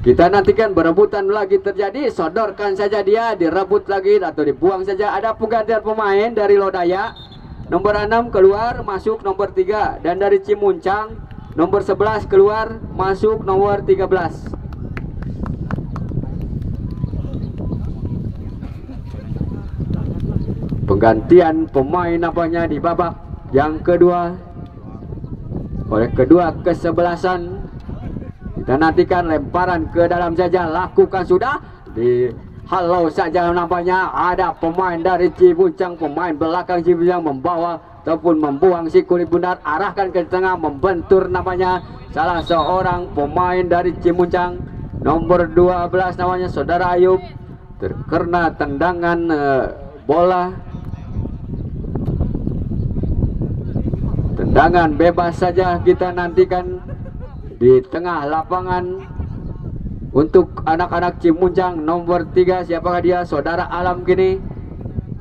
Kita nantikan berebutan lagi terjadi, sodorkan saja dia, direbut lagi atau dibuang saja. Ada penggantian pemain dari Lodaya. Nomor 6 keluar, masuk nomor 3. Dan dari Cimuncang, nomor 11 keluar, masuk nomor 13. Penggantian pemain apanya di babak yang kedua oleh kedua kesebelasan. Kita nantikan lemparan ke dalam saja, lakukan sudah, di halau saja nampaknya. Ada pemain dari Cimuncang, pemain belakang Cimuncang membawa ataupun membuang si kulit bundar, arahkan ke tengah, membentur namanya salah seorang pemain dari Cimuncang, nomor 12 namanya saudara Ayub, terkena tendangan bola. Tendangan bebas saja kita nantikan di tengah lapangan untuk anak-anak Cimuncang. Nomor 3 siapakah dia? Saudara Alam kini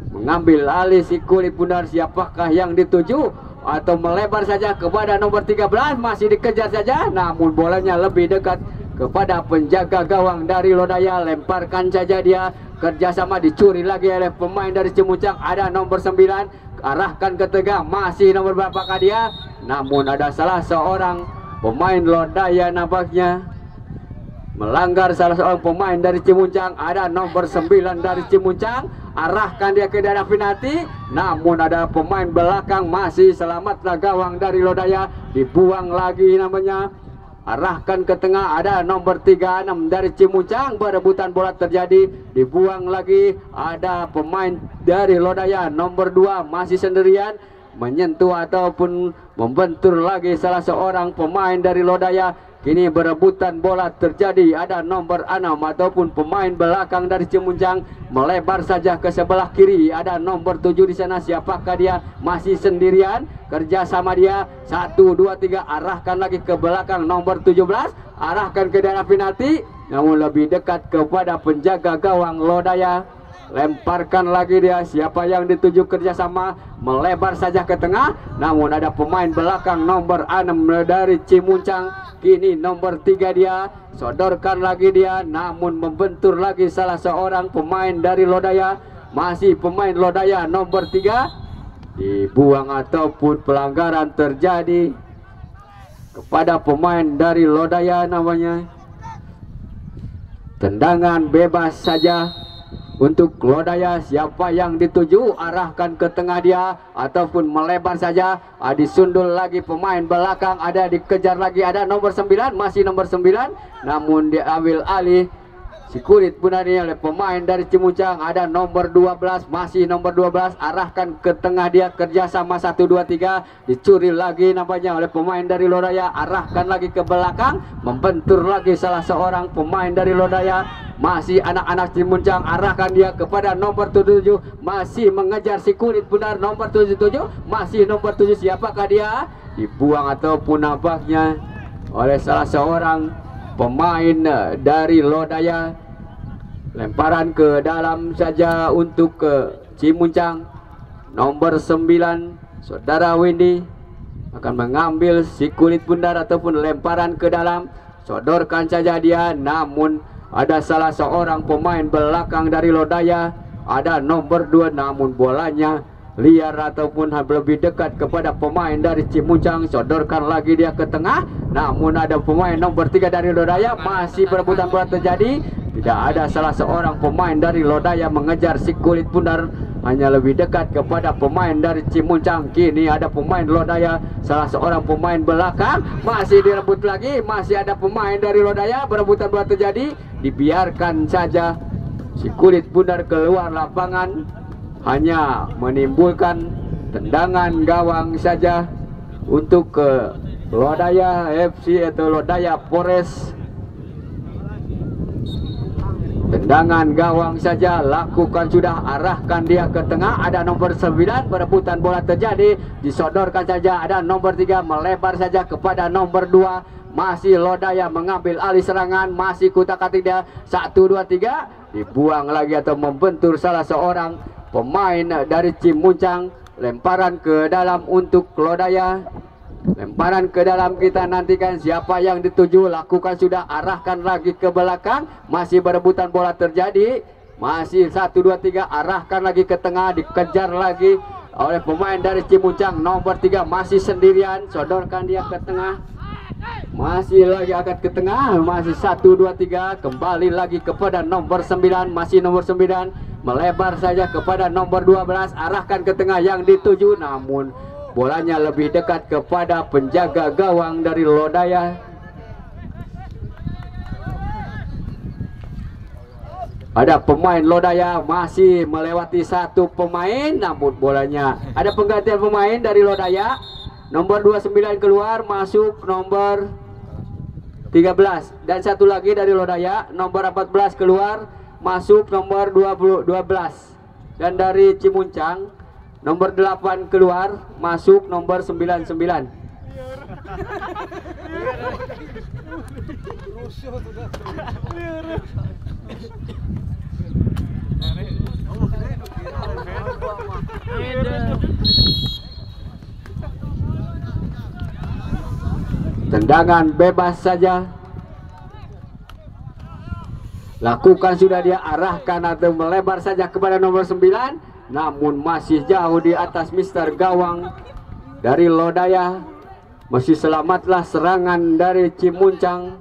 mengambil alih si kulit bundar, siapakah yang dituju atau melebar saja kepada nomor 13, masih dikejar saja, namun bolanya lebih dekat kepada penjaga gawang dari Lodaya. Lemparkan saja dia, kerjasama, dicuri lagi oleh pemain dari Cimuncang. Ada nomor 9, arahkan ke tengah, masih nomor berapakah dia, namun ada salah seorang pemain Lodaya nampaknya melanggar salah seorang pemain dari Cimuncang. Ada nomor 9 dari Cimuncang, arahkan dia ke daerah penalti, namun ada pemain belakang, masih selamatlah gawang dari Lodaya, dibuang lagi namanya arahkan ke tengah, ada nomor 36 dari Cimuncang, berebutan bola terjadi, dibuang lagi, ada pemain dari Lodaya nomor 2 masih sendirian, menyentuh ataupun membentur lagi salah seorang pemain dari Lodaya. Kini berebutan bola terjadi, ada nomor 6 ataupun pemain belakang dari Cimuncang melebar saja ke sebelah kiri, ada nomor 7 di sana. Siapakah dia? Masih sendirian, kerja sama dia, 1 2 3, arahkan lagi ke belakang, nomor 17 arahkan ke daerah penalti, namun lebih dekat kepada penjaga gawang Lodaya. Lemparkan lagi dia, siapa yang dituju kerjasama, melebar saja ke tengah, namun ada pemain belakang nomor 6 dari Cimuncang. Kini nomor 3 dia, sodorkan lagi dia, namun membentur lagi salah seorang pemain dari Lodaya. Masih pemain Lodaya nomor 3, dibuang ataupun pelanggaran terjadi kepada pemain dari Lodaya namanya. Tendangan bebas saja untuk Lodaya. Siapa yang dituju, arahkan ke tengah dia ataupun melebar saja, disundul lagi pemain belakang, ada dikejar lagi, ada nomor 9, masih nomor 9, namun diambil alih si kulit punanya oleh pemain dari Cimuncang, ada nomor 12, masih nomor 12, arahkan ke tengah dia, kerjasama 1 2 3, dicuri lagi namanya oleh pemain dari Lodaya, arahkan lagi ke belakang, membentur lagi salah seorang pemain dari Lodaya. Masih anak-anak Cimuncang, arahkan dia kepada nomor 77, masih mengejar si kulit bundar nomor 77, masih nomor 7, siapakah dia? Dibuang ataupun nampaknya oleh salah seorang pemain dari Lodaya. Lemparan ke dalam saja untuk ke Cimuncang, nomor 9 saudara Windy akan mengambil si kulit bundar ataupun lemparan ke dalam, sodorkan saja dia, namun ada salah seorang pemain belakang dari Lodaya, ada nomor 2, namun bolanya liar ataupun lebih dekat kepada pemain dari Cimuncang. Sodorkan lagi dia ke tengah, namun ada pemain nomor 3 dari Lodaya, masih berebutan bola terjadi. Tidak ada salah seorang pemain dari Lodaya mengejar si kulit bundar, hanya lebih dekat kepada pemain dari Cimuncang. Kini ada pemain Lodaya, salah seorang pemain belakang, masih direbut lagi, masih ada pemain dari Lodaya, berebutan bola terjadi, dibiarkan saja si kulit bundar keluar lapangan, hanya menimbulkan tendangan gawang saja untuk ke Lodaya FC atau Lodaya Forest. Tendangan gawang saja lakukan sudah, arahkan dia ke tengah, ada nomor 9, berebutan bola terjadi, disodorkan saja, ada nomor 3, melebar saja kepada nomor 2, masih Lodaya mengambil alih serangan, masih kutak-atik dia, 1 2 3, dibuang lagi atau membentur salah seorang pemain dari Cimuncang. Lemparan ke dalam untuk Lodaya, lemparan ke dalam, kita nantikan siapa yang dituju, lakukan sudah, arahkan lagi ke belakang, masih berebutan bola terjadi, masih 1 2 3, arahkan lagi ke tengah, dikejar lagi oleh pemain dari Cimuncang, nomor 3 masih sendirian, sodorkan dia ke tengah, masih lagi akan ke tengah, masih 1 2 3, kembali lagi kepada nomor 9, masih nomor 9, melebar saja kepada nomor 12, arahkan ke tengah yang dituju, namun bolanya lebih dekat kepada penjaga gawang dari Lodaya. Ada pemain Lodaya masih melewati 1 pemain, namun bolanya ada penggantian pemain dari Lodaya. Nomor 29 keluar, masuk nomor 13, dan 1 lagi dari Lodaya, nomor 14 keluar, masuk nomor 12, dan dari Cimuncang nomor 8 keluar, masuk nomor 99. Tendangan bebas saja lakukan sudah, dia arahkan atau melebar saja kepada nomor 9, namun masih jauh di atas mister gawang dari Lodaya. Masih selamatlah serangan dari Cimuncang.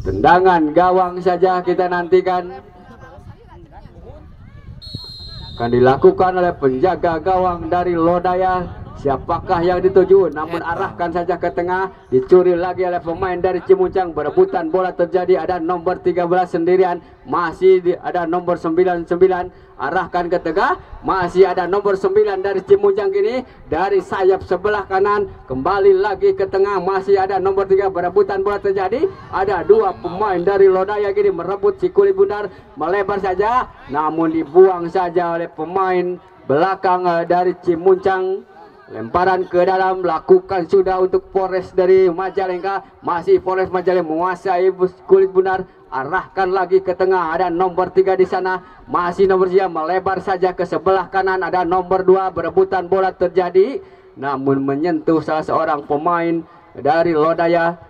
Tendangan gawang saja kita nantikan. akan dilakukan oleh penjaga gawang dari Lodaya. Siapakah yang dituju? Namun arahkan saja ke tengah, dicuri lagi oleh pemain dari Cimuncang. Berebutan bola terjadi, ada nomor 13 sendirian, masih ada nomor 99. Arahkan ke tengah, masih ada nomor 9 dari Cimuncang kini dari sayap sebelah kanan, kembali lagi ke tengah, masih ada nomor 3. Berebutan bola terjadi, ada dua pemain dari Lodaya kini merebut si kulit bundar, melebar saja, namun dibuang saja oleh pemain belakang dari Cimuncang. Lemparan ke dalam, lakukan sudah untuk Polres dari Majalengka. Masih Polres Majalengka menguasai kulit bundar. Arahkan lagi ke tengah, ada nomor 3 di sana. Masih nomor 3 melebar saja ke sebelah kanan, ada nomor 2. Berebutan bola terjadi, namun menyentuh salah seorang pemain dari Lodaya.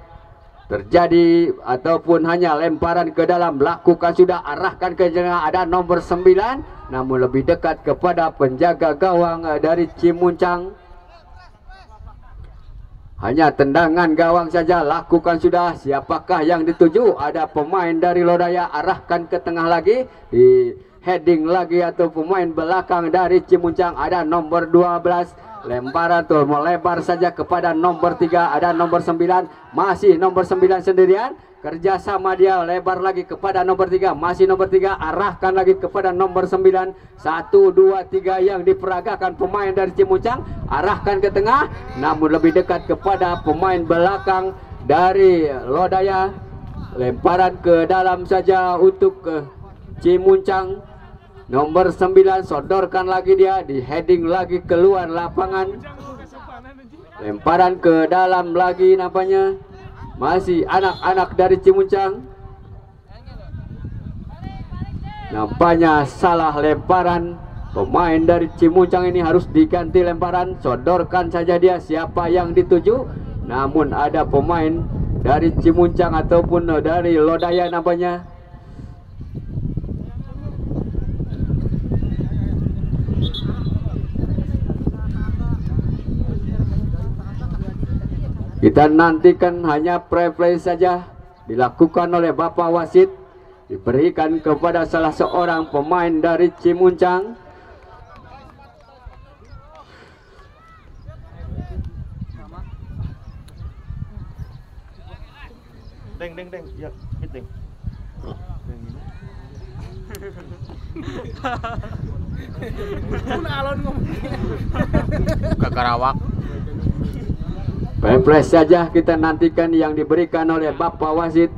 Terjadi ataupun hanya lemparan ke dalam, lakukan sudah, arahkan ke tengah, ada nomor 9, namun lebih dekat kepada penjaga gawang dari Cimuncang. Hanya tendangan gawang saja, lakukan sudah. Siapakah yang dituju? Ada pemain dari Lodaya, arahkan ke tengah lagi, di heading lagi atau pemain belakang dari Cimuncang, ada nomor 12. Lemparan tuh melebar saja kepada nomor 3, ada nomor 9, masih nomor 9 sendirian. Kerjasama dia, lebar lagi kepada nomor 3, masih nomor 3, arahkan lagi kepada nomor 9. 1, 2, 3 yang diperagakan pemain dari Cimuncang, arahkan ke tengah, namun lebih dekat kepada pemain belakang dari Lodaya. Lemparan ke dalam saja untuk Cimuncang. Nomor 9 sodorkan lagi dia, di heading lagi keluar lapangan. Lemparan ke dalam lagi nampaknya. Masih anak-anak dari Cimuncang. Nampaknya salah lemparan. Pemain dari Cimuncang ini harus diganti lemparan. Sodorkan saja dia, siapa yang dituju. Namun ada pemain dari Cimuncang ataupun dari Lodaya nampaknya. Kita nantikan hanya pre-play saja dilakukan oleh Bapak Wasit, diberikan kepada salah seorang pemain dari Cimuncang. Deng, ya, hit deng. Alon Ke Karawak. Pre-play saja kita nantikan yang diberikan oleh Bapak Wasit.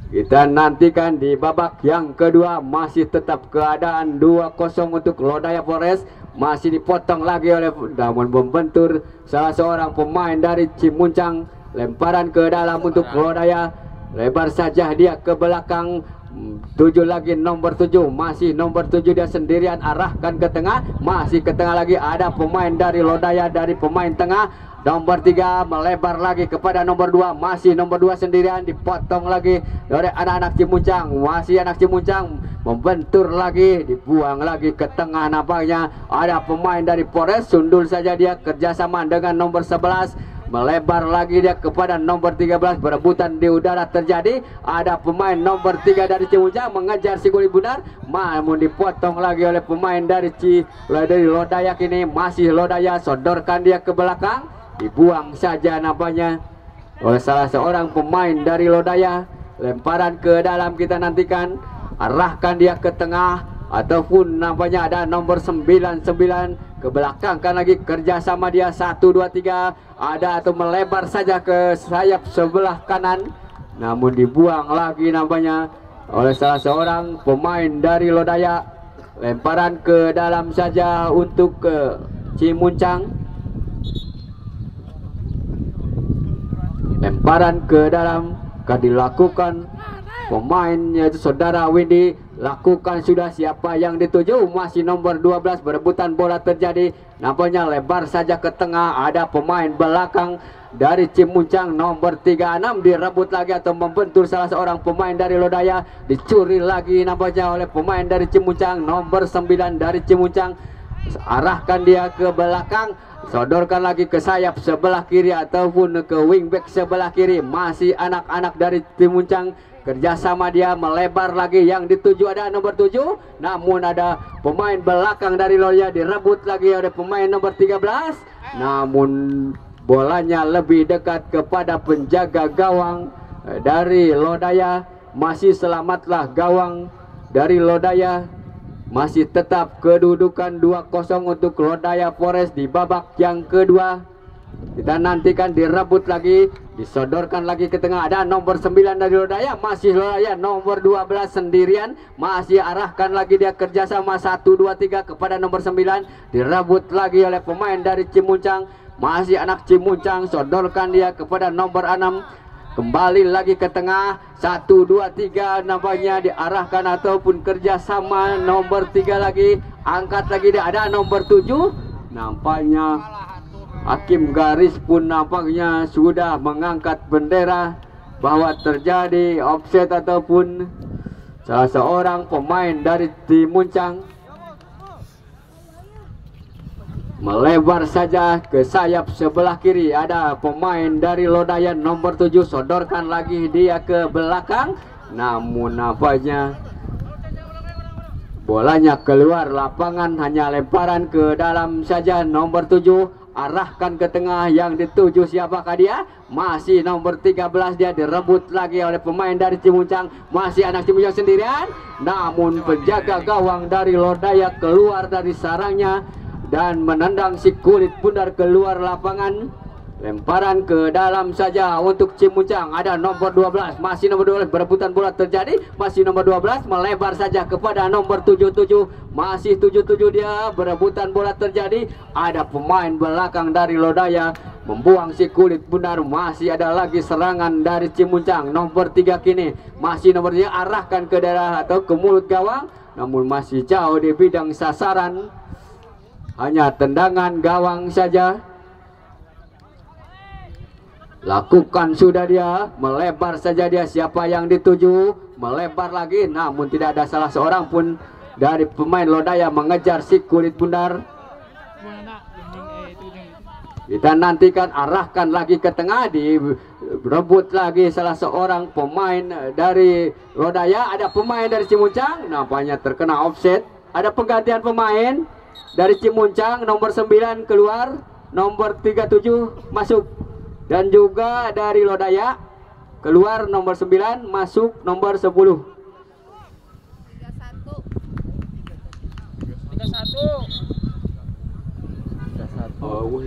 Kita nantikan di babak yang kedua, masih tetap keadaan 2-0 untuk Lodaya Polres. Masih dipotong lagi oleh, namun membentur salah seorang pemain dari Cimuncang. Lemparan ke dalam untuk Lodaya, lebar saja dia ke belakang. 7 lagi, nomor 7, masih nomor 7 dia sendirian, arahkan ke tengah, masih ke tengah lagi, ada pemain dari Lodaya, dari pemain tengah. Nomor 3 melebar lagi kepada nomor 2, masih nomor 2 sendirian, dipotong lagi oleh anak-anak Cimuncang. Masih anak Cimuncang membentur lagi, dibuang lagi ke tengah. Nampaknya ada pemain dari Polres, sundul saja dia, kerjasama dengan nomor 11. Melebar lagi dia kepada nomor 13, berebutan di udara terjadi. Ada pemain nomor 3 dari Cimuncang mengejar si kulit bundar, namun dipotong lagi oleh pemain dari Lodaya kini. Masih Lodaya, sodorkan dia ke belakang, dibuang saja nampaknya oleh salah seorang pemain dari Lodaya. Lemparan ke dalam kita nantikan, arahkan dia ke tengah ataupun nampaknya ada nomor 99 ke belakang kan lagi, kerjasama dia 1, 2, 3 ada atau melebar saja ke sayap sebelah kanan, namun dibuang lagi nampaknya oleh salah seorang pemain dari Lodaya. Lemparan ke dalam saja untuk Cimuncang. Lemparan ke dalam akan dilakukan pemain yaitu saudara Windy. Lakukan sudah, siapa yang dituju? Masih nomor 12, berebutan bola terjadi, nampaknya lebar saja ke tengah. Ada pemain belakang dari Cimuncang nomor 36, direbut lagi atau membentur salah seorang pemain dari Lodaya, dicuri lagi nampaknya oleh pemain dari Cimuncang nomor 9 dari Cimuncang. arahkan dia ke belakang, sodorkan lagi ke sayap sebelah kiri ataupun ke wingback sebelah kiri. Masih anak-anak dari tim Muncang, kerjasama dia melebar lagi. Yang dituju ada nomor 7, namun ada pemain belakang dari Lodaya direbut lagi oleh pemain nomor 13, namun bolanya lebih dekat kepada penjaga gawang dari Lodaya. Masih selamatlah gawang dari Lodaya. Masih tetap kedudukan 2-0 untuk Lodaya Forest di babak yang kedua. Kita nantikan direbut lagi, disodorkan lagi ke tengah. Ada nomor 9 dari Lodaya, masih Lodaya nomor 12 sendirian. Masih arahkan lagi dia kerjasama 1, 2, 3 kepada nomor 9. Direbut lagi oleh pemain dari Cimuncang. Masih anak Cimuncang, sodorkan dia kepada nomor 6. Kembali lagi ke tengah, 1, 2, 3 nampaknya diarahkan ataupun kerjasama nomor 3 lagi. Angkat lagi dia, ada nomor 7. Nampaknya hakim garis pun nampaknya sudah mengangkat bendera bahwa terjadi offset ataupun salah seorang pemain dari tim Muncang melebar saja ke sayap sebelah kiri. Ada pemain dari Lodaya nomor 7, sodorkan lagi dia ke belakang, namun nampaknya bolanya keluar lapangan, hanya lemparan ke dalam saja. Nomor 7 arahkan ke tengah, yang dituju siapakah dia? Masih nomor 13, dia direbut lagi oleh pemain dari Cimuncang. Masih anak Cimuncang sendirian, namun penjaga gawang dari Lodaya keluar dari sarangnya dan menendang si kulit bundar keluar lapangan. Lemparan ke dalam saja untuk Cimuncang. Ada nomor 12, masih nomor 12, berebutan bola terjadi. Masih nomor 12 melebar saja kepada nomor 77. Masih 77 dia, berebutan bola terjadi. Ada pemain belakang dari Lodaya membuang si kulit bundar. Masih ada lagi serangan dari Cimuncang. Nomor 3 kini, masih nomor 3 arahkan ke daerah atau ke mulut gawang, namun masih jauh di bidang sasaran. Hanya tendangan gawang saja. Lakukan sudah dia, melebar saja dia. Siapa yang dituju, melebar lagi, namun tidak ada salah seorang pun dari pemain Lodaya mengejar si kulit bundar. Kita nantikan, arahkan lagi ke tengah, direbut lagi salah seorang pemain dari Lodaya. Ada pemain dari Cimuncang, nampaknya terkena offset. Ada penggantian pemain dari Cimuncang, nomor 9 keluar, nomor 37 masuk. Dan juga dari Lodaya keluar nomor 9, masuk nomor 10. 31. Oh,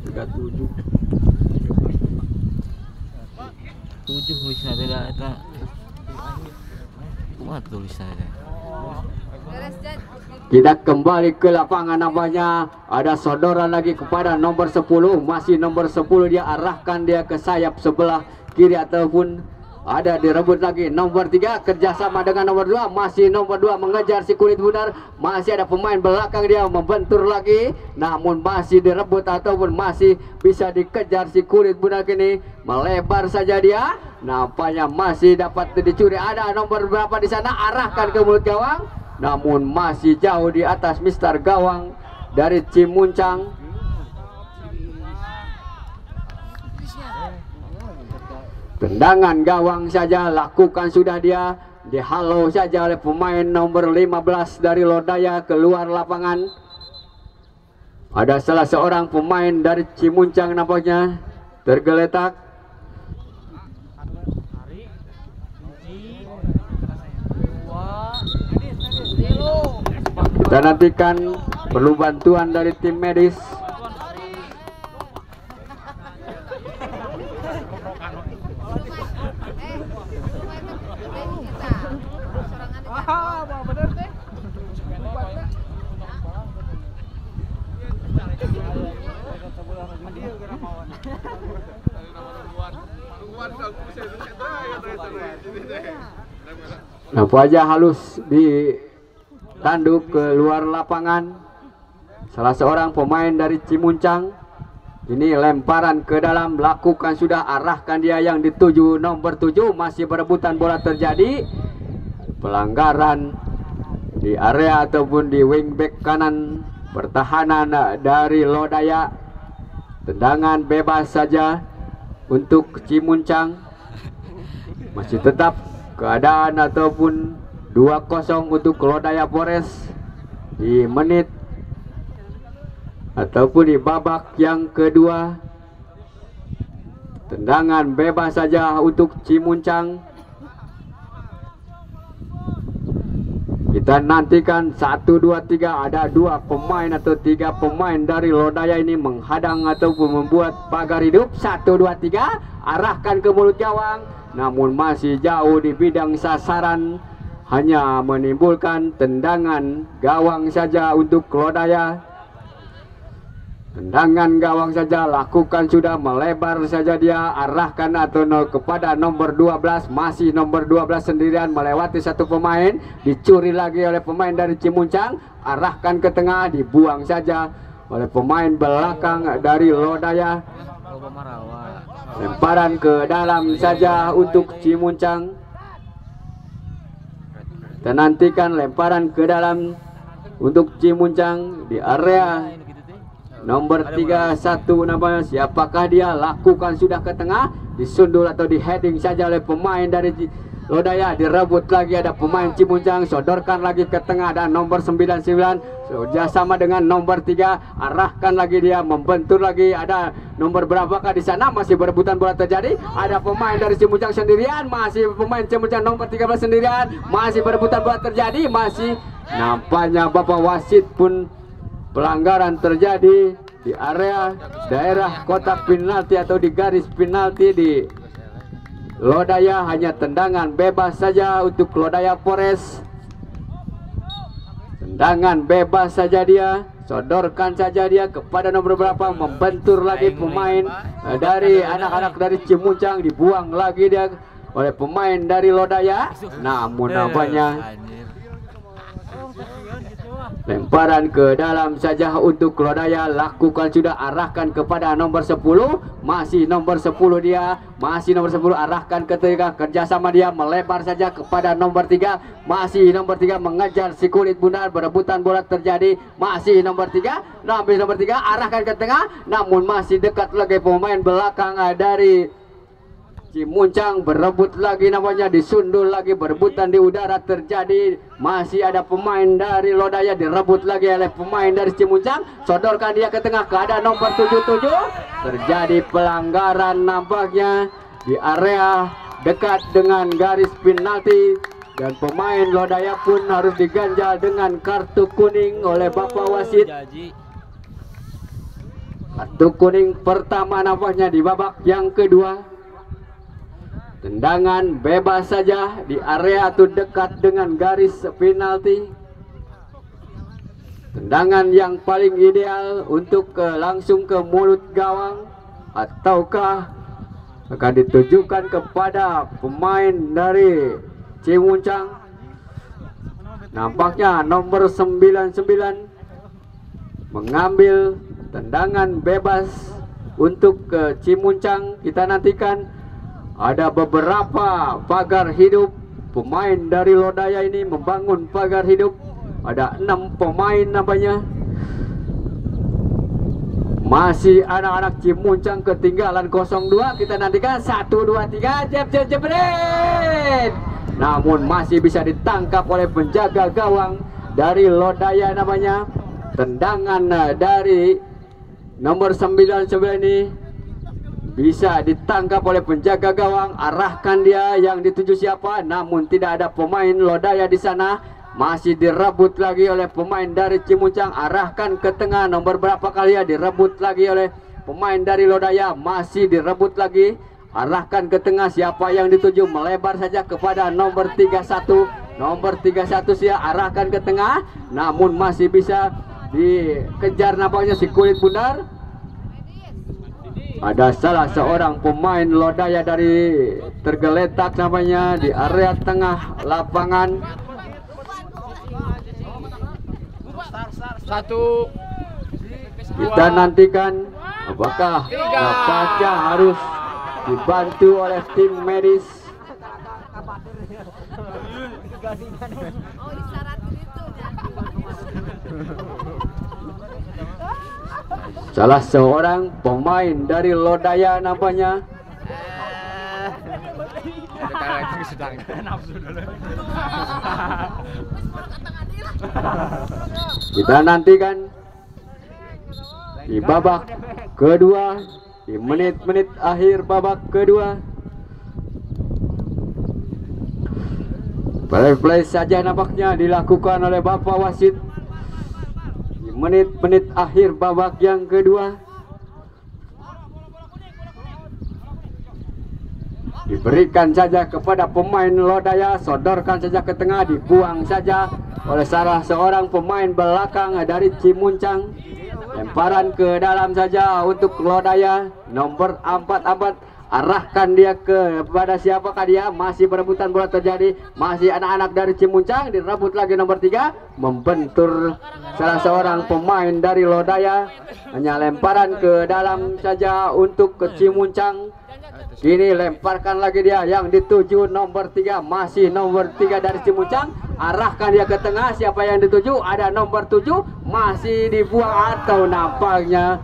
37. 7 tulisannya ada. Kuat tulisannya. Kita kembali ke lapangan, namanya ada sodoran lagi kepada nomor 10. Masih nomor 10, dia arahkan dia ke sayap sebelah kiri ataupun ada direbut lagi. Nomor 3 kerjasama dengan nomor 2. Masih nomor 2 mengejar si kulit bundar. Masih ada pemain belakang dia membentur lagi, namun masih direbut ataupun masih bisa dikejar si kulit bundar kini. Melebar saja dia, nampaknya masih dapat dicuri. Ada nomor berapa di sana, arahkan ke mulut gawang, namun masih jauh di atas Mister Gawang dari Cimuncang. Tendangan gawang saja, lakukan sudah dia, dihalau saja oleh pemain nomor 15 dari Lodaya keluar lapangan. Ada salah seorang pemain dari Cimuncang nampaknya tergeletak. Kita nantikan, perlu bantuan dari tim medis. Nampak aja halus ditanduk keluar lapangan salah seorang pemain dari Cimuncang. Ini lemparan ke dalam, lakukan sudah, arahkan dia, yang dituju nomor 7. Masih berebutan bola terjadi, pelanggaran di area ataupun di wingback kanan pertahanan dari Lodaya. Tendangan bebas saja untuk Cimuncang. Masih tetap keadaan ataupun 2-0 untuk Lodaya Forest di menit ataupun di babak yang kedua. Tendangan bebas saja untuk Cimuncang. Kita nantikan 1, 2, 3 ada 2 pemain atau 3 pemain dari Lodaya ini menghadang ataupun membuat pagar hidup. 1, 2, 3 arahkan ke mulut gawang, namun masih jauh di bidang sasaran, hanya menimbulkan tendangan gawang saja untuk Lodaya. Tendangan gawang saja lakukan, sudah melebar saja dia, arahkan atau kepada nomor 12, masih nomor 12 sendirian melewati satu pemain, dicuri lagi oleh pemain dari Cimuncang, arahkan ke tengah, dibuang saja oleh pemain belakang dari Lodaya. Lemparan ke dalam saja untuk Cimuncang. Kita nantikan lemparan ke dalam untuk Cimuncang di area nomor 31 namanya, siapakah dia? Lakukan sudah ke tengah, disundul atau di heading saja oleh pemain dari Lodaya. Direbut lagi, ada pemain Cimuncang, sodorkan lagi ke tengah, dan nomor 99 sudah sama dengan nomor 3, arahkan lagi dia, membentur lagi, ada nomor berapakah di sana? Masih berebutan bola terjadi, ada pemain dari Cimuncang sendirian, masih pemain Cimuncang nomor 13 sendirian, masih berebutan bola terjadi, masih nampaknya Bapak wasit pun pelanggaran terjadi di area daerah kotak penalti atau di garis penalti di Lodaya. Hanya tendangan bebas saja untuk Lodaya Forest. Tendangan bebas saja dia, sodorkan saja dia kepada nomor berapa, membentur lagi pemain dari anak-anak dari Cimuncang, dibuang lagi dia oleh pemain dari Lodaya. Namun nampaknya lemparan ke dalam saja untuk Lodaya, lakukan sudah, arahkan kepada nomor 10, masih nomor 10 dia, masih nomor 10, arahkan ke tengah, kerjasama dia, melebar saja kepada nomor 3, masih nomor 3 mengejar si kulit bundar, berebutan bola terjadi, masih nomor 3, nomor 3 arahkan ke tengah, namun masih dekat lagi pemain belakang dari Cimuncang, berebut lagi namanya, disundul lagi, berebutan di udara terjadi, masih ada pemain dari Lodaya, direbut lagi oleh pemain dari Cimuncang, sodorkan dia ke tengah, keadaan nomor 77, terjadi pelanggaran nampaknya di area dekat dengan garis penalti, dan pemain Lodaya pun harus diganjal dengan kartu kuning oleh Bapak wasit. Kartu kuning pertama nampaknya di babak yang kedua. Tendangan bebas saja di area itu dekat dengan garis penalti. Tendangan yang paling ideal untuk langsung ke mulut gawang, ataukah akan ditujukan kepada pemain dari Cimuncang. Nampaknya nomor 99 mengambil tendangan bebas untuk Cimuncang. Kita nantikan, ada beberapa pagar hidup. Pemain dari Lodaya ini membangun pagar hidup. Ada 6 pemain namanya. Masih anak-anak Cimuncang ketinggalan 0-2. Kita nantikan 1, 2, 3 jebret. Namun masih bisa ditangkap oleh penjaga gawang dari Lodaya namanya. Tendangan dari nomor 99 ini bisa ditangkap oleh penjaga gawang, arahkan dia, yang dituju siapa, namun tidak ada pemain Lodaya di sana, masih direbut lagi oleh pemain dari Cimuncang, arahkan ke tengah, nomor berapa kali ya, direbut lagi oleh pemain dari Lodaya, masih direbut lagi, arahkan ke tengah, siapa yang dituju, melebar saja kepada nomor 31, nomor 31 sia, arahkan ke tengah, namun masih bisa dikejar nampaknya si kulit bundar. Ada salah seorang pemain Lodaya dari tergeletak namanya di area tengah lapangan. Kita nantikan apakah nampaknya harus dibantu oleh tim medis. salah seorang pemain dari Lodaya nampaknya. Kita nantikan di babak kedua, di menit-menit akhir babak kedua. Play-play saja nampaknya dilakukan oleh Bapak wasit di menit-menit akhir babak yang kedua. Diberikan saja kepada pemain Lodaya, sodorkan saja ke tengah, dibuang saja oleh salah seorang pemain belakang dari Cimuncang. Lemparan ke dalam saja untuk Lodaya, nomor 44. Arahkan dia kepada siapakah dia? Masih perebutan bola terjadi, masih anak-anak dari Cimuncang, direbut lagi nomor 3, membentur salah seorang pemain dari Lodaya. Hanya lemparan ke dalam saja untuk ke Cimuncang. Kini lemparkan lagi dia yang dituju nomor 3, masih nomor 3 dari Cimuncang. Arahkan dia ke tengah, siapa yang dituju? Ada nomor 7, masih dibuang atau nampaknya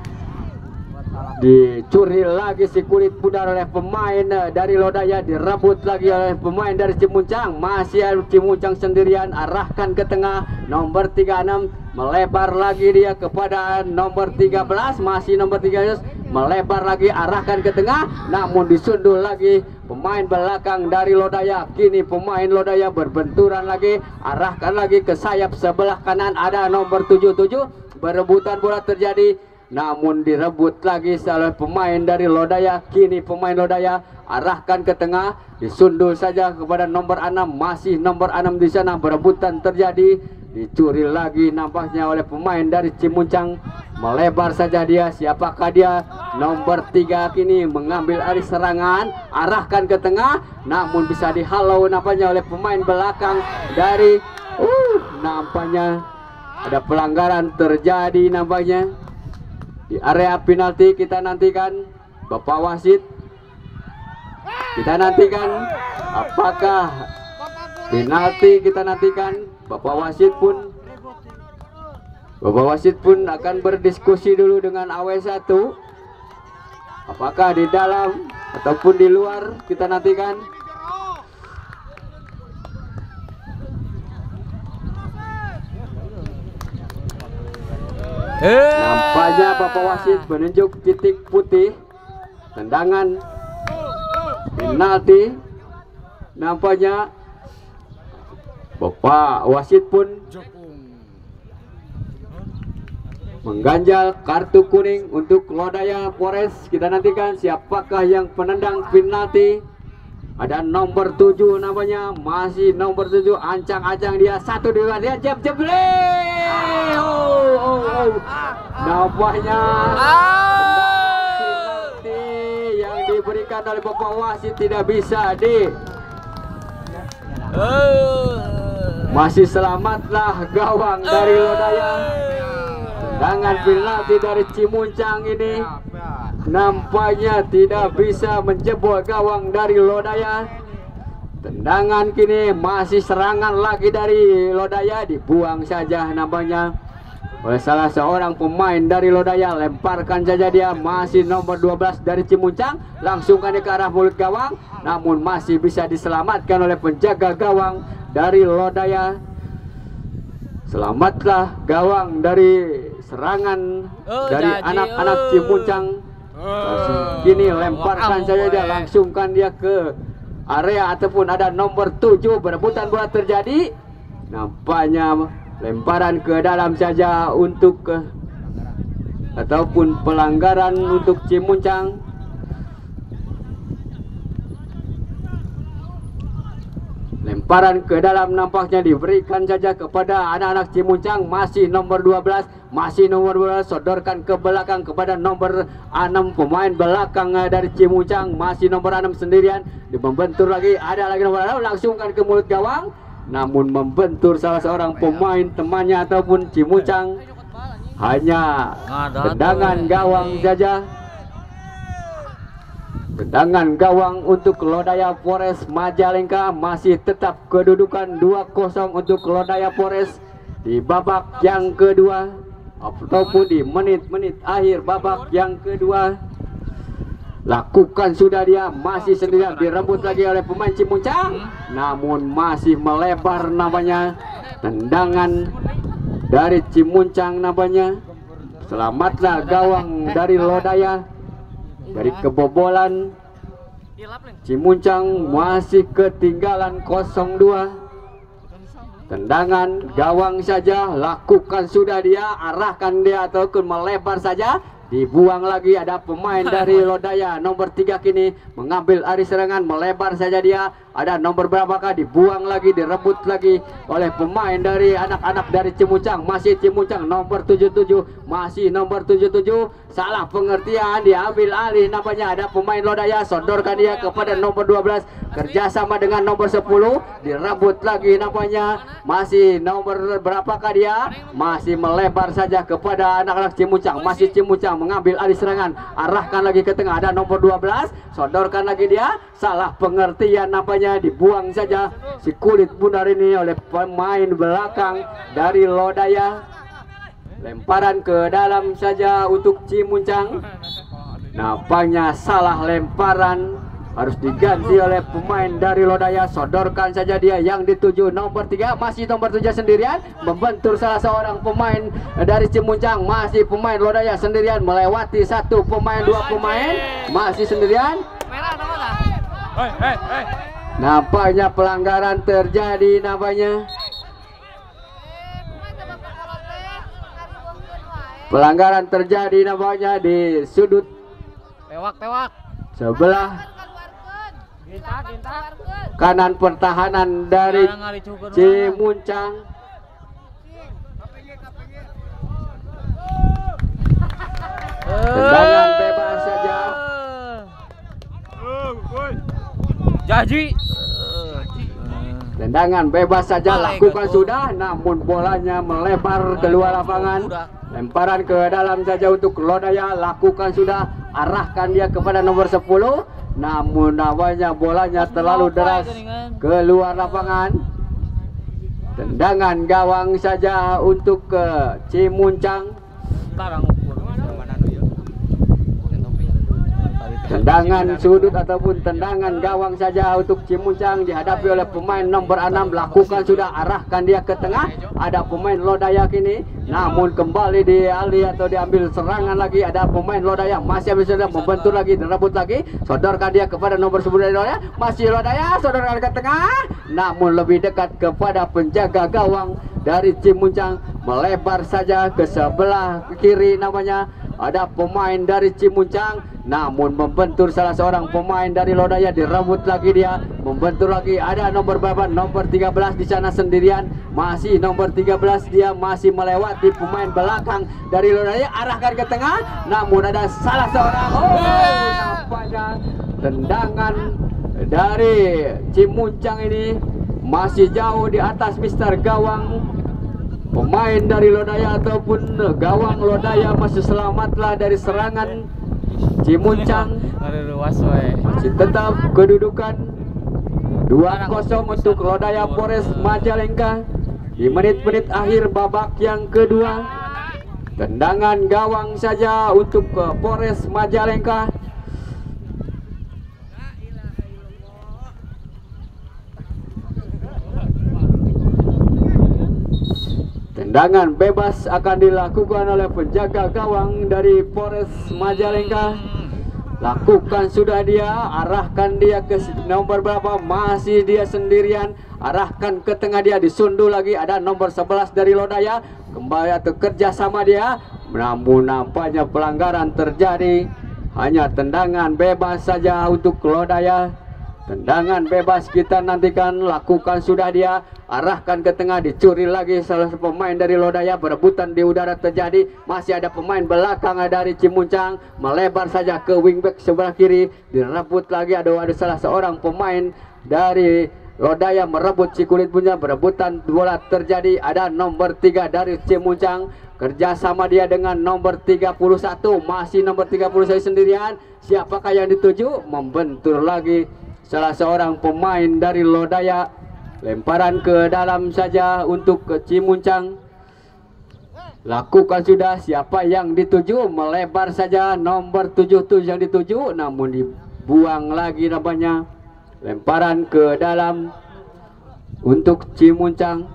dicuri lagi si kulit pudar oleh pemain dari Lodaya, direbut lagi oleh pemain dari Cimuncang. Masih Cimuncang sendirian, arahkan ke tengah, nomor 36 melebar lagi dia kepada nomor 13, masih nomor 13 melebar lagi, arahkan ke tengah, namun disundul lagi pemain belakang dari Lodaya. Kini pemain Lodaya berbenturan lagi, arahkan lagi ke sayap sebelah kanan, ada nomor 77, berebutan bola terjadi, namun direbut lagi oleh pemain dari Lodaya. Kini pemain Lodaya arahkan ke tengah, disundul saja kepada nomor 6, masih nomor 6 di sana, berebutan terjadi, dicuri lagi nampaknya oleh pemain dari Cimuncang. Melebar saja dia, siapakah dia? Nomor 3 kini mengambil alih serangan, arahkan ke tengah, namun bisa dihalau nampaknya oleh pemain belakang dari nampaknya ada pelanggaran terjadi nampaknya di area penalti. Kita nantikan Bapak wasit, kita nantikan apakah penalti, kita nantikan Bapak wasit pun akan berdiskusi dulu dengan AW1, apakah di dalam ataupun di luar, kita nantikan. Nampaknya Bapak wasit menunjuk titik putih, tendangan penalti. Nampaknya Bapak wasit pun mengganjal kartu kuning untuk Lodaya Forest. Kita nantikan siapakah yang penendang penalti. Ada nomor 7 namanya, masih nomor 7, ancang-ancang dia, 1 2 dia jeb-jeble. Nampaknya penalti yang diberikan oleh Bapak wasit tidak bisa masih selamatlah gawang dari Lodaya. Tendangan penalti dari Cimuncang ini nampaknya tidak bisa menjebol gawang dari Lodaya. Tendangan kini masih serangan lagi dari Lodaya, dibuang saja nampaknya oleh salah seorang pemain dari Lodaya. Lemparkan saja dia, masih nomor 12 dari Cimuncang, langsungkan ke arah mulut gawang, namun masih bisa diselamatkan oleh penjaga gawang dari Lodaya. Selamatlah gawang dari serangan dari anak-anak Cimuncang. Kini lemparkan saja dia, langsungkan dia ke area ataupun ada nomor 7, berebutan bola terjadi. Nampaknya lemparan ke dalam saja untuk ataupun pelanggaran untuk Cimuncang. Lemparan ke dalam nampaknya diberikan saja kepada anak-anak Cimuncang, masih nomor 12, masih nomor 12, sodorkan ke belakang kepada nomor 6, pemain belakang dari Cimuncang, masih nomor 6 sendirian, membentur lagi, ada lagi nomor 6, langsungkan ke mulut gawang, namun membentur salah seorang pemain temannya ataupun Cimuncang. Hanya tendangan gawang saja. Tendangan gawang untuk Lodaya Forest Majalengka, masih tetap kedudukan 2-0 untuk Lodaya Forest di babak yang kedua. ataupun di menit-menit akhir babak yang kedua. Lakukan sudah dia, masih sendirian, direbut lagi oleh pemain Cimuncang, namun masih melebar namanya. Tendangan dari Cimuncang namanya. Selamatlah gawang dari Lodaya dari kebobolan. Cimuncang masih ketinggalan 0-2. Tendangan gawang saja, lakukan sudah dia, arahkan dia ataupun melebar saja. Dibuang lagi, ada pemain dari Lodaya nomor 3 kini mengambil arah serangan, melebar saja dia. Ada nomor berapakah, dibuang lagi, direbut lagi oleh pemain dari anak-anak dari Cimuncang. Masih Cimuncang nomor 77, masih nomor 77. Salah pengertian, diambil alih namanya. Ada pemain Lodaya, sodorkan dia kepada nomor 12, kerjasama dengan nomor 10, direbut lagi namanya. Masih nomor berapakah dia, masih melebar saja kepada anak-anak Cimuncang. Masih Cimuncang mengambil alih serangan, arahkan lagi ke tengah. Ada nomor 12, sodorkan lagi dia. Salah pengertian namanya, dibuang saja si kulit bundar ini oleh pemain belakang dari Lodaya. Lemparan ke dalam saja untuk Cimuncang. Nampaknya salah lemparan, harus diganti oleh pemain dari Lodaya. Sodorkan saja dia yang dituju nomor 3, masih nomor 7 sendirian, membentur salah seorang pemain dari Cimuncang. Masih pemain Lodaya sendirian, melewati satu pemain, dua pemain, masih sendirian. Nampaknya pelanggaran terjadi namanya. Pelanggaran terjadi namanya di sudut sebelah kanan pertahanan dari Cimuncang. Tendangan bebas saja. Janji. Tendangan bebas saja, lakukan sudah, namun bolanya melebar keluar lapangan. Lemparan ke dalam saja untuk Lodaya, lakukan sudah, arahkan dia kepada nomor 10, namun namanya bolanya terlalu deras keluar lapangan. Tendangan gawang saja untuk Cimuncang. Tendangan sudut ataupun tendangan gawang saja untuk Cimuncang, dihadapi oleh pemain nomor 6. Lakukan sudah, arahkan dia ke tengah. Ada pemain Lodaya kini, namun kembali dialih atau diambil serangan lagi. Ada pemain Lodaya, masih bisa membentur lagi, direbut lagi. Sodorkan dia kepada nomor 10 dari Lodaya. Masih Lodaya, sodorkan ke tengah, namun lebih dekat kepada penjaga gawang dari Cimuncang. Melebar saja ke sebelah kiri namanya. Ada pemain dari Cimuncang, namun membentur salah seorang pemain dari Lodaya, direbut lagi dia, membentur lagi. Ada nomor berapa? Nomor 13 di sana sendirian, masih nomor 13 dia, masih melewati pemain belakang dari Lodaya, arahkan ke tengah, namun ada salah seorang. Nampaknya tendangan dari Cimuncang ini masih jauh di atas Mister Gawang. Pemain dari Lodaya ataupun gawang Lodaya masih selamatlah dari serangan Cimuncang. Masih tetap kedudukan 2-0 untuk Lodaya Polres Majalengka di menit-menit akhir babak yang kedua. Tendangan gawang saja untuk Polres Majalengka. Tendangan bebas akan dilakukan oleh penjaga gawang dari Polres Majalengka. Lakukan sudah dia, arahkan dia ke nomor berapa, masih dia sendirian, arahkan ke tengah dia, disundul lagi. Ada nomor 11 dari Lodaya, kembali atau kerjasama dia, namun nampaknya pelanggaran terjadi. Hanya tendangan bebas saja untuk Lodaya. Tendangan bebas kita nantikan, lakukan sudah dia, arahkan ke tengah, dicuri lagi salah satu pemain dari Lodaya. Berebutan di udara terjadi, masih ada pemain belakang dari Cimuncang, melebar saja ke wingback sebelah kiri, direbut lagi. Ada salah seorang pemain dari Lodaya merebut si kulit punya, berebutan bola terjadi. Ada nomor 3 dari Cimuncang, kerjasama dia dengan nomor 31, masih nomor 31 sendirian. Siapakah yang dituju? Membentur lagi salah seorang pemain dari Lodaya. Lemparan ke dalam saja untuk Cimuncang. lakukan sudah. Siapa yang dituju melebar saja, nomor 77 yang dituju, namun dibuang lagi namanya. Lemparan ke dalam untuk Cimuncang,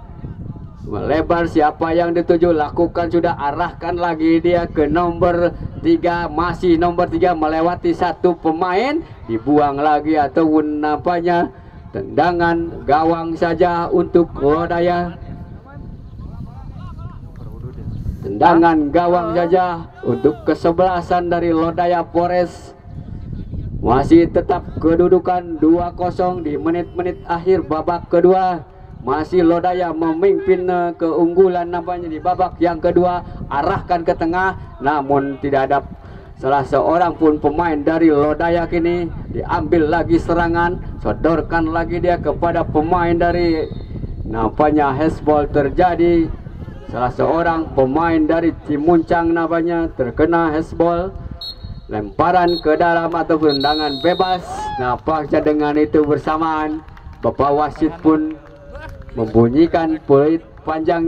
melebar. Siapa yang dituju lakukan sudah, arahkan lagi dia ke nomor 3, masih nomor 3 melewati satu pemain, dibuang lagi ataupun nampaknya tendangan gawang saja untuk Lodaya. Tendangan gawang saja untuk kesebelasan dari Lodaya Forest. Masih tetap kedudukan 2-0 di menit-menit akhir babak kedua. Masih Lodaya memimpin keunggulan nampaknya di babak yang kedua. Arahkan ke tengah, namun tidak ada salah seorang pun pemain dari Lodaya. Kini diambil lagi serangan, sodorkan lagi dia kepada pemain dari nampaknya hezball terjadi. Salah seorang pemain dari Cimuncang nampaknya terkena hezball. Lemparan ke dalam atau tendangan bebas. Nampaknya dengan itu bersamaan Bapak wasit pun membunyikan peluit panjang.